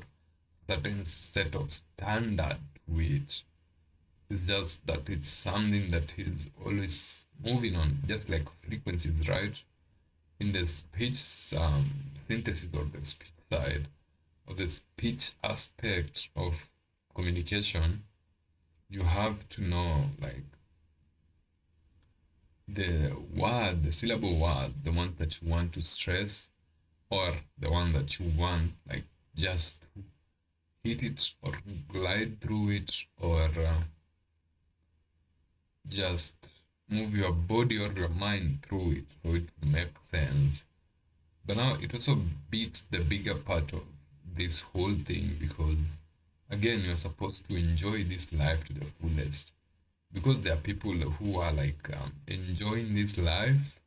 certain set of standard to it. It's just that it's something that is always moving on, just like frequencies, right? In the speech synthesis, or the speech side, or the speech aspect of communication, you have to know like the word, the syllable word, the one that you want to stress, or the one that you want like just to hit it or glide through it, or just move your body or your mind through it for it to make sense. But now it also beats the bigger part of this whole thing, because again, you're supposed to enjoy this life to the fullest. Because there are people who are like enjoying this life,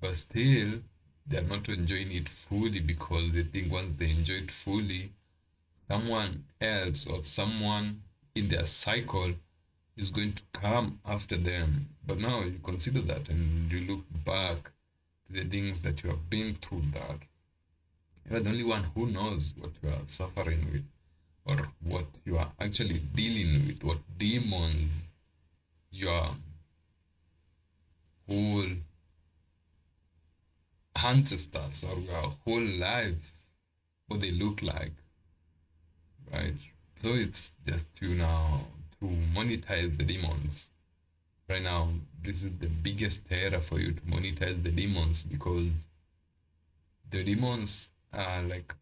but still they're not enjoying it fully, because they think once they enjoy it fully, someone else or someone in their cycle is going to come after them. But now you consider that and you look back to the things that you have been through, that you're the only one who knows what you are suffering with, or what you are actually dealing with, what demons your whole ancestors or your whole life, what they look like, right? So it's just to now to monetize the demons. Right now, this is the biggest terror for you, to monetize the demons, because the demons are like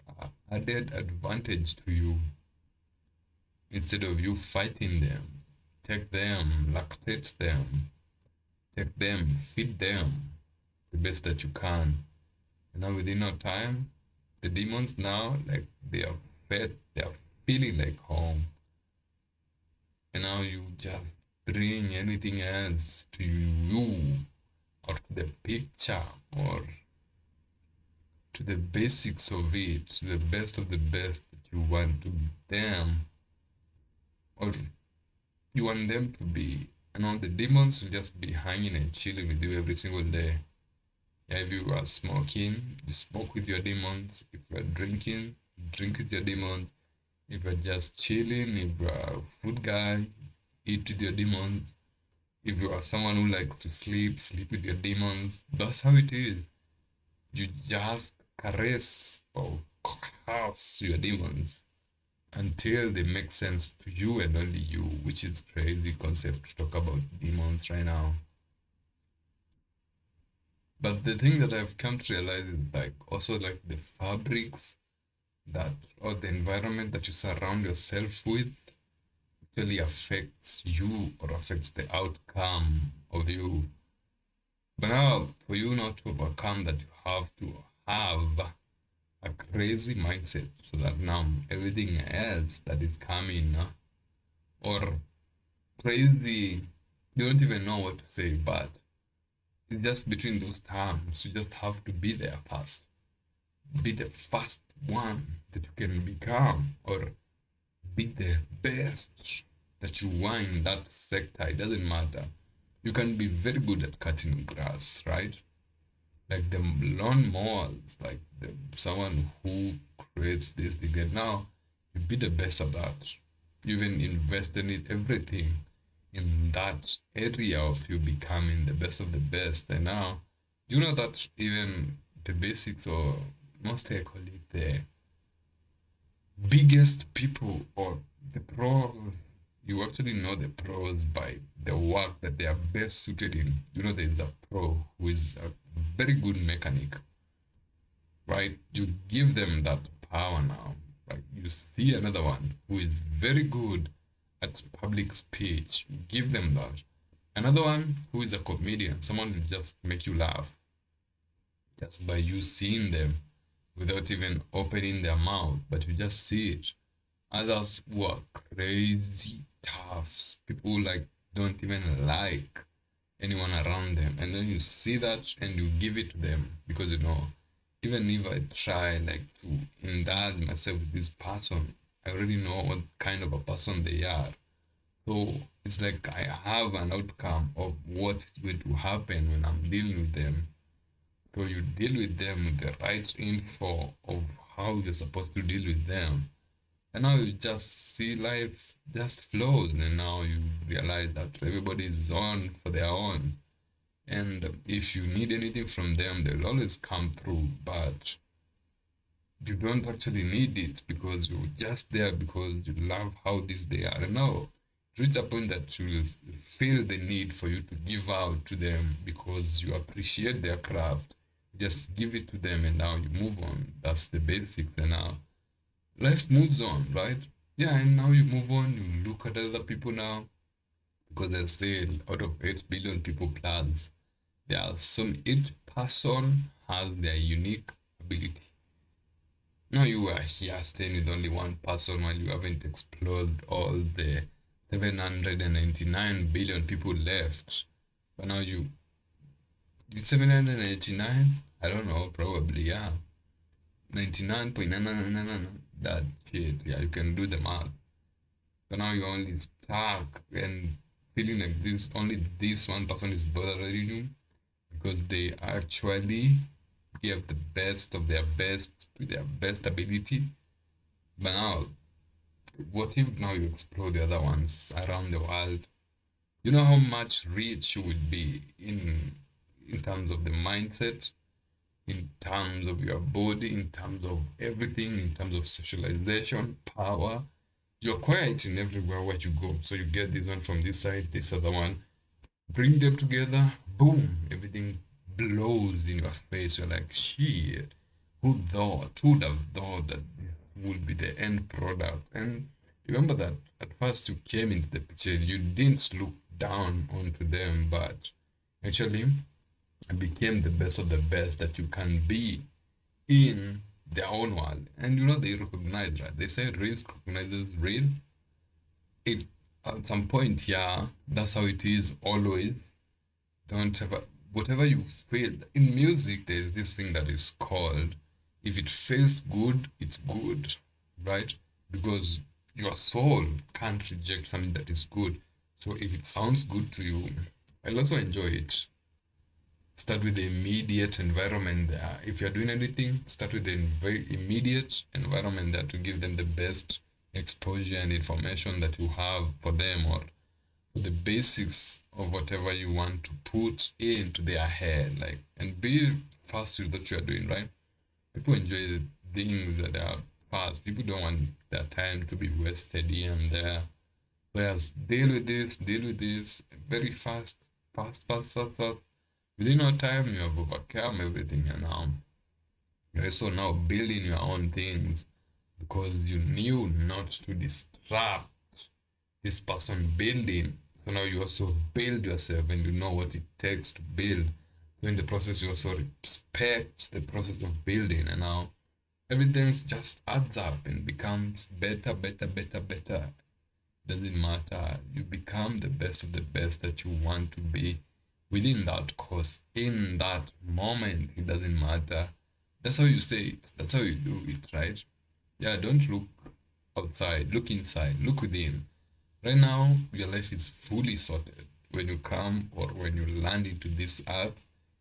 added advantage to you. Instead of you fighting them, take them, lactate them, take them, feed them the best that you can. And now within no time, the demons now like they are fed, they are feeling like home. And now you just bring anything else to you, or to the picture, or to the basics of it, to the best of the best that you want to them, or you want them to be. And all the demons will just be hanging and chilling with you every single day. Yeah, if you are smoking, you smoke with your demons. If you are drinking, drink with your demons. If you're just chilling, if you're a food guy, eat with your demons. If you are someone who likes to sleep, sleep with your demons. That's how it is. You just caress or coerce your demons until they make sense to you and only you, which is crazy concept to talk about demons right now. But the thing that I've come to realize is like also like the fabrics that, or the environment that you surround yourself with, really affects you or affects the outcome of you. But now, for you not to overcome that, you have to have a crazy mindset, so that now everything else that is coming, or crazy, you don't even know what to say, but it's just between those terms. You just have to be there first. Be the first one that you can become, or be the best that you are in that sector. It doesn't matter. You can be very good at cutting grass, right? Like the lawn mowers, like someone who creates this thing. Now you be the best at that. You even invest in it, everything in that area of you becoming the best of the best. And now, do you know that even the basics, or most I call it the biggest people or the pros, you actually know the pros by the work that they are best suited in. You know, there's a pro who is a very good mechanic, right? You give them that power now. Like you see another one who is very good at public speech, you give them that. Another one who is a comedian, someone who just make you laugh just by you seeing them without even opening their mouth, but you just see it. Others who are crazy toughs, people who like don't even like anyone around them, and then you see that and you give it to them, because you know, even if I try like to indulge myself with this person, I already know what kind of a person they are. So it's like I have an outcome of what is going to happen when I'm dealing with them. So you deal with them with the right info of how you're supposed to deal with them. And now you just see life just flows, and now you realize that everybody is on for their own. And if you need anything from them, they'll always come through. But you don't actually need it because you're just there because you love how this they are. And now reach a point that you will feel the need for you to give out to them because you appreciate their craft. Just give it to them and now you move on. That's the basics. And now life moves on, right? Yeah, and now you move on, you look at other people now because they say out of 8 billion people plus, there are some each person has their unique ability. Now you are here staying with only one person while you haven't explored all the 799 billion people left. But now you, 789? I don't know, probably, yeah. 99.999, that shit, yeah, you can do the math. But now you're only stuck and feeling like this, only this one person is bothering you because they actually gave the best of their best to their best ability. But now what if now you explore the other ones around the world? You know how much rich you would be in terms of the mindset, in terms of your body, in terms of everything, in terms of socialization, power. You're quiet in everywhere where you go. So you get this one from this side, this other one, bring them together, boom, everything blows in your face. You're like, shit, who thought? Who would have thought that this would be the end product? And remember that at first you came into the picture, you didn't look down onto them, but actually became the best of the best that you can be in their own world. And you know, they recognize, right? They say risk recognizes real. It at some point, yeah, that's how it is always. Don't ever, whatever you feel in music, there's this thing that is called, if it feels good, it's good, right? Because your soul can't reject something that is good. So if it sounds good to you, I'll also enjoy it. Start with the immediate environment there. If you're doing anything, start with the very immediate environment there to give them the best exposure and information that you have for them, or the basics of whatever you want to put into their head, like, and be fast with what you are doing, right? People enjoy the things that are fast. People don't want their time to be wasted here and there. Whereas deal with this very fast, fast. Within no time, you have overcome everything, and now you're also now building your own things because you knew not to disrupt this person building. So now you also build yourself and you know what it takes to build. So in the process, you also respect the process of building, and now everything just adds up and becomes better. Doesn't matter. You become the best of the best that you want to be within that course, in that moment. It doesn't matter. That's how you say it. That's how you do it, right? Yeah, don't look outside, look inside, look within. Right now, your life is fully sorted. When you come or when you land into this earth,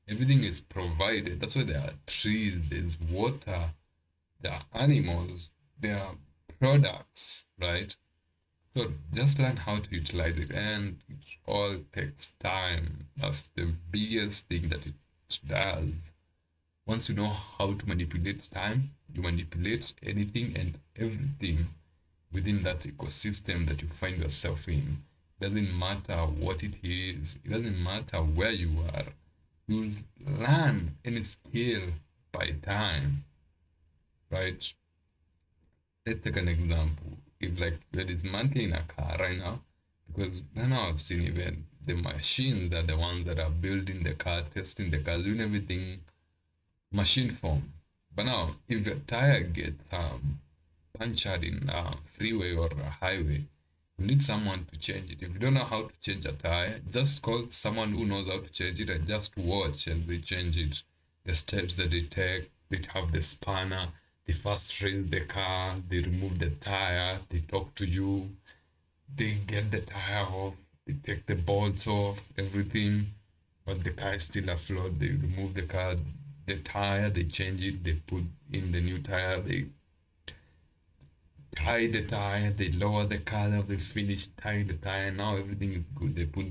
everything is provided. That's why there are trees, there's water, there are animals, there are products, right? So just learn how to utilize it, and it all takes time. That's the biggest thing that it does. Once you know how to manipulate time, you manipulate anything and everything within that ecosystem that you find yourself in. It doesn't matter what it is, it doesn't matter where you are. You'll learn any skill by time, right? Let's take an example. If like you're dismantling a car right now, because right now I've seen even the machines are the ones that are building the car, testing the car, doing everything machine form. But now, if the tire gets punctured in a freeway or a highway, you need someone to change it. If you don't know how to change a tire, just call someone who knows how to change it and just watch and they change it. The steps that they take, they have the spanner, they first raise the car, they remove the tire, they talk to you, they get the tire off, they take the bolts off, everything, but the car is still afloat. They remove the tire, they change it, they put in the new tire, they tie the tire, they lower the car, they finish tying the tire. Now everything is good. They put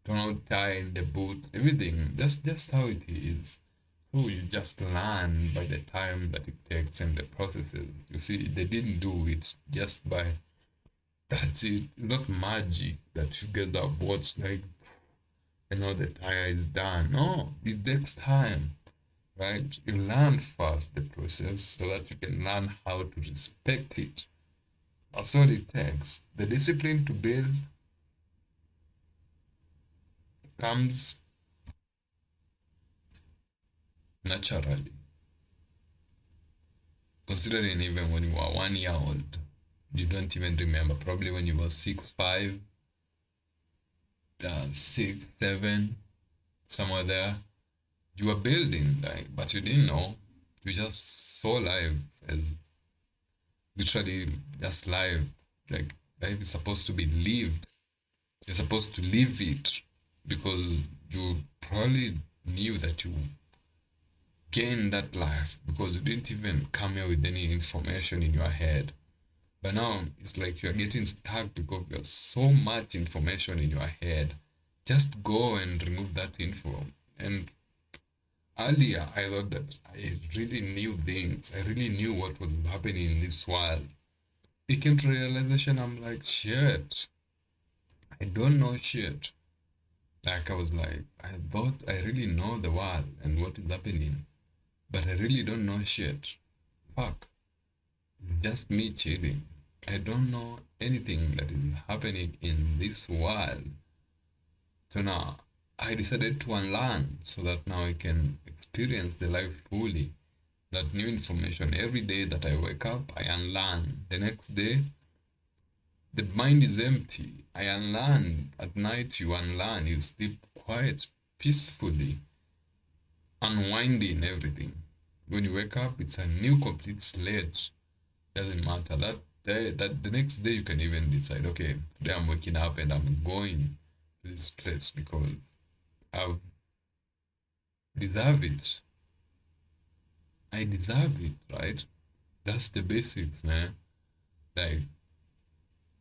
turnout tire in the boot, everything. That's just how it is. So you just learn by the time that it takes and the processes. You see, they didn't do it just by that's it. It's not magic that you get that watch like the tire is done. No, it takes time, right? You learn fast the process so that you can learn how to respect it. That's all it takes. The discipline to build comes naturally. Considering even when you were 1 year old, you don't even remember. Probably when you were 6, 5, 6, 7, somewhere there, you were building, like, but you didn't know. You just saw life as literally just life. Like life is supposed to be lived. You're supposed to live it because you probably knew that you gained that life because you didn't even come here with any information in your head. But now it's like you're getting stuck because there's so much information in your head. Just go and remove that info. And earlier, I thought that I really knew things. I really knew what was happening in this world. It came to realization, I'm like, shit, I don't know shit. Like, I was like, I thought I really know the world and what is happening, but I really don't know shit. Fuck, it's just me chilling. I don't know anything that is happening in this world. So now I decided to unlearn so that now I can experience the life fully. That new information every day that I wake up, I unlearn. The next day, the mind is empty. I unlearn. At night, you unlearn. You sleep quiet, peacefully, unwinding everything. When you wake up, it's a new complete slate. Doesn't matter. That the next day you can even decide, okay, today I'm waking up and I'm going to this place because I've deserve it. I deserve it, right? That's the basics, man. Like,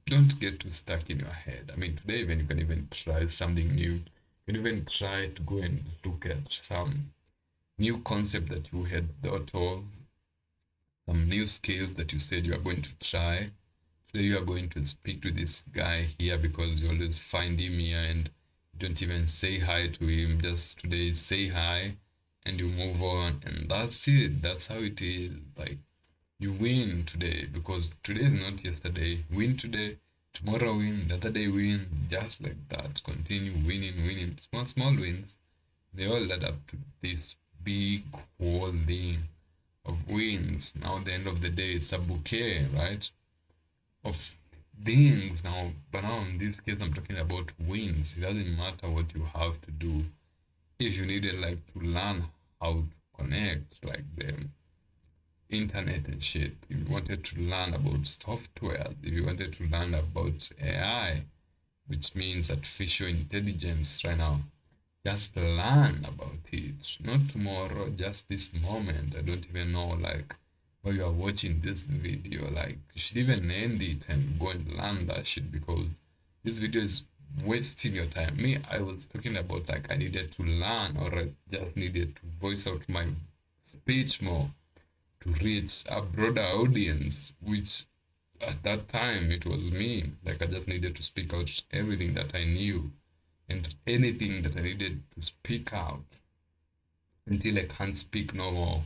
don't get too stuck in your head. I mean, today even you can even try something new. You can even try to go and look at some new concept that you had thought of, some new skill that you said you are going to try. Today you are going to speak to this guy here because you always find him here and you don't even say hi to him. Just today say hi and you move on and that's it. That's how it is. Like you win today because today is not yesterday. Win today, tomorrow win, the other day win, just like that. Continue winning, winning. Small wins. They all add up to this big whole thing of wins. Now at the end of the day, it's a bouquet, right? Of things now. But now in this case, I'm talking about wins. It doesn't matter what you have to do. If you needed like to learn how to connect, like the internet and shit, if you wanted to learn about software, if you wanted to learn about AI, which means artificial intelligence right now, just learn about it. Not tomorrow, just this moment. I don't even know like why you are watching this video. Like you should even end it and go and learn that shit because this video is wasting your time. Me, I was talking about like I needed to learn or I just needed to voice out my speech more to reach a broader audience, which at that time it was me. Like I just needed to speak out everything that I knew and anything that I needed to speak out until I can't speak no more.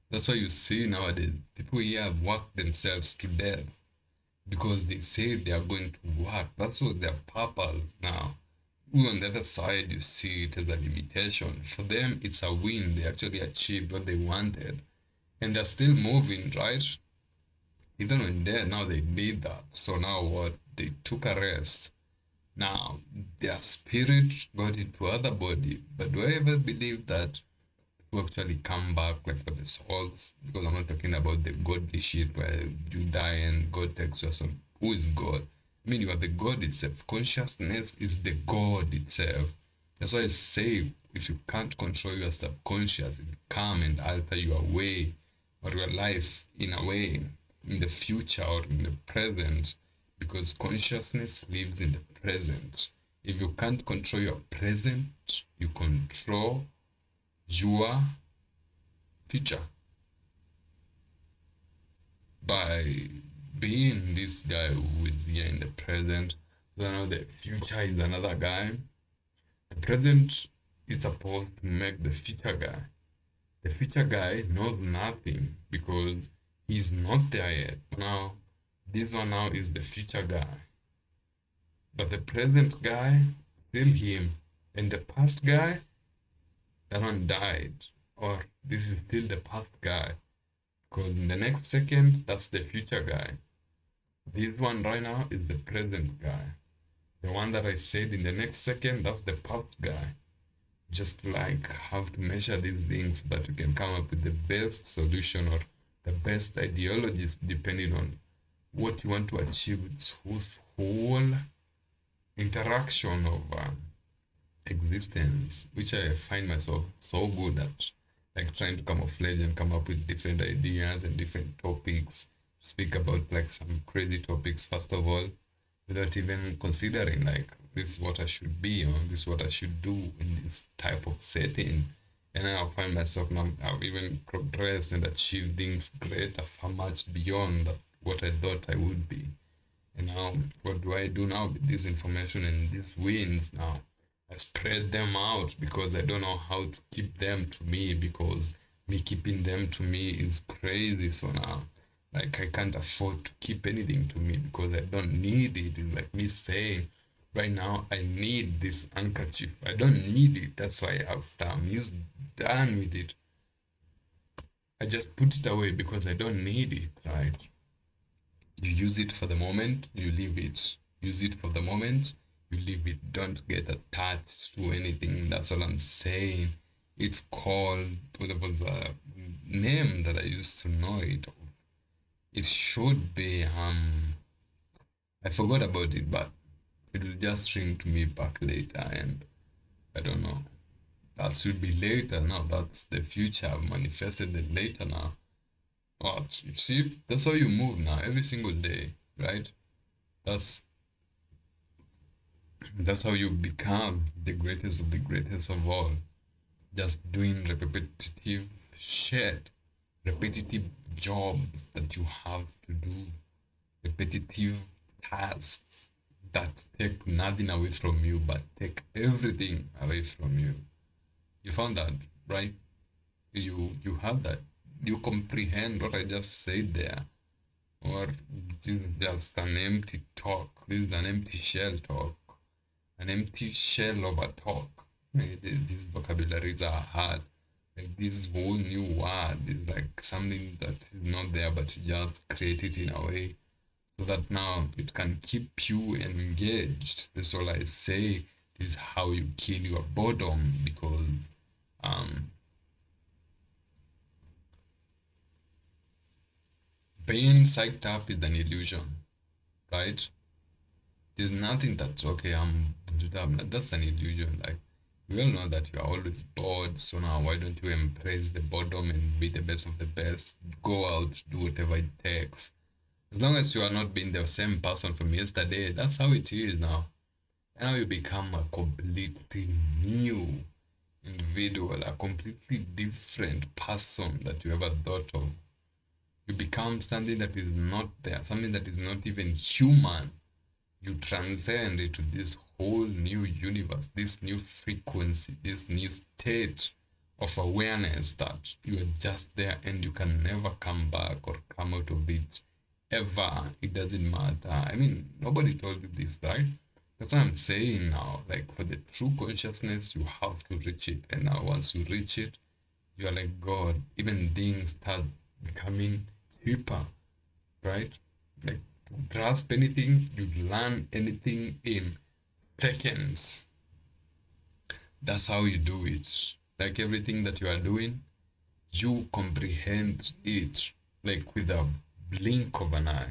That's why you see nowadays people here have worked themselves to death because they say they are going to work. That's what their purpose now. Who on the other side you see it as a limitation. For them it's a win. They actually achieved what they wanted. And they're still moving, right? Even when they're now they did that. So now what? They took a rest. Now, their spirit got into other body. But do I ever believe that people actually come back like for the souls? Because I'm not talking about the godly shit where you die and God takes your soul. Who is God? I mean, you are the God itself. Consciousness is the God itself. That's why I say if you can't control your subconscious, it will come and alter your way or your life in a way in the future or in the present, because consciousness lives in the present. If you can't control your present, you control your future by being this guy who is here in the present. So now the future is another guy. The present is supposed to make the future guy. The future guy knows nothing because he's not there yet. Now, this one now is the future guy. But the present guy, still him. And the past guy, that one died. Or this is still the past guy. Because in the next second, that's the future guy. This one right now is the present guy. The one that I said in the next second, that's the past guy. Just like how to measure these things so that you can come up with the best solution or the best ideologies depending on what you want to achieve with whose whole interaction of existence, which I find myself so good at, like trying to camouflage and come up with different ideas and different topics, speak about like some crazy topics first of all, without even considering like this is what I should be or this is what I should do in this type of setting. And then I'll find myself now I've even progressed and achieved things greater, far much beyond what I thought I would be. And now what do I do now with this information and these wins now? I spread them out because I don't know how to keep them to me, because me keeping them to me is crazy. So now like I can't afford to keep anything to me because I don't need it. It's like me saying right now I need this handkerchief. I don't need it. That's why after I'm done with it, I just put it away because I don't need it, right? You use it for the moment, you leave it. Use it for the moment, you leave it. Don't get attached to anything. That's all I'm saying. It's called, what was a name that I used to know it. It should be I forgot about it, but it will just ring to me back later, and I don't know. That should be later now. That's the future. I've manifested it later now. But you see, that's how you move now every single day, right? That's that's how you become the greatest of the greatest of all. Just doing repetitive shit, repetitive jobs that you have to do, repetitive tasks that take nothing away from you but take everything away from you. You found that, right? You have that. You comprehend what I just said there. Or this is just an empty talk. This is an empty shell talk. An empty shell of a talk. These vocabularies are hard. Like this whole new word is like something that is not there, but you just create it in a way so that now it can keep you engaged. That's all I say. This is how you kill your boredom, because um, being psyched up is an illusion, right? There's nothing that's okay. That's an illusion. Like we all know that you are always bored. So now why don't you embrace the boredom and be the best of the best? Go out, do whatever it takes. As long as you are not being the same person from yesterday, that's how it is now. And now you become a completely new individual, a completely different person that you ever thought of. You become something that is not there, something that is not even human. You transcend into this whole new universe, this new frequency, this new state of awareness that you are just there and you can never come back or come out of it ever. It doesn't matter. I mean, nobody told you this, right? That's what I'm saying now. Like for the true consciousness, you have to reach it. And now once you reach it, you're like God. Even things start becoming cheaper, right? Like to grasp anything, you learn anything in seconds. That's how you do it. Like everything that you are doing, you comprehend it like with a blink of an eye.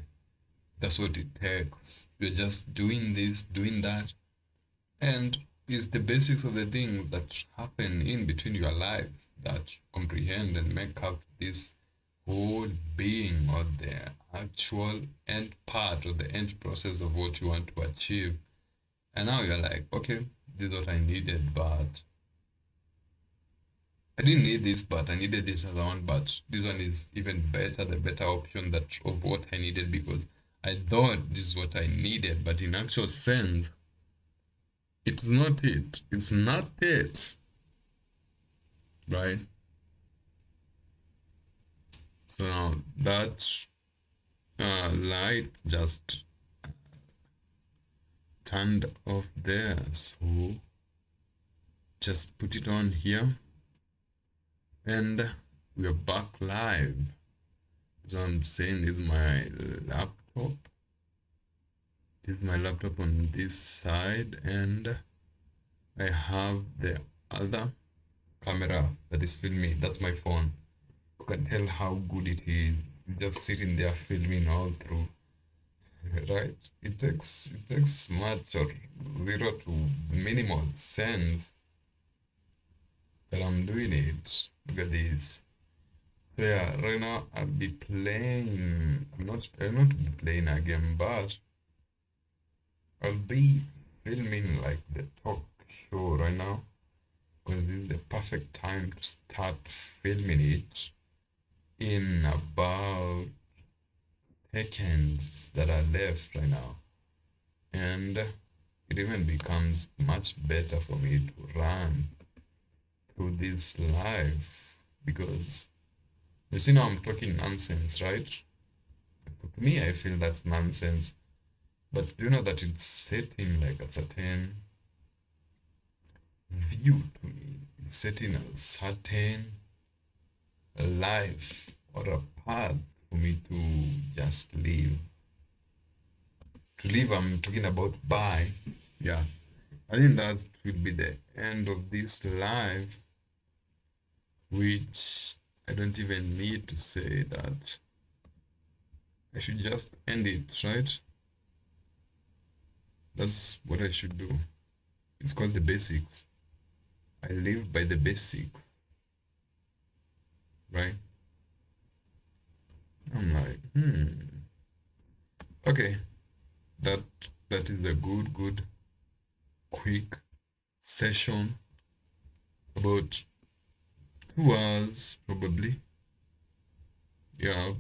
That's what it takes. You're just doing this, doing that, and it's the basics of the things that happen in between your life that comprehend and make up this whole being, or the actual end part or the end process of what you want to achieve. And now you're like, okay, this is what I needed, but I didn't need this, but I needed this other one, but this one is even better, the better option that of what I needed, because I thought this is what I needed, but in actual sense, it's not it. It's not it. Right? So now that light just turned off there. So just put it on here, and we are back live. So I'm saying this is my laptop. This is my laptop on this side, and I have the other camera that is filming. That's my phone. You can tell how good it is. It's just sitting there filming all through. Right? It takes much or zero to minimal sense that I'm doing it. Look at this. So yeah, right now I'll be playing. I'm not be playing a game, but I'll be filming like the talk show right now, because this is the perfect time to start filming it in about seconds that are left right now. And it even becomes much better for me to run through this live, because you see now I'm talking nonsense, right? To me, I feel that's nonsense, but do you know that it's setting like a certain view to me? It's setting a certain life or a path for me to just live. To live, I'm talking about by. Yeah. I think that will be the end of this live, which I don't even need to say that. I should just end it, right? That's what I should do. It's called the basics. I live by the basics, right? I'm like, okay, that that is a good, quick session, about 2 hours probably. Yeah,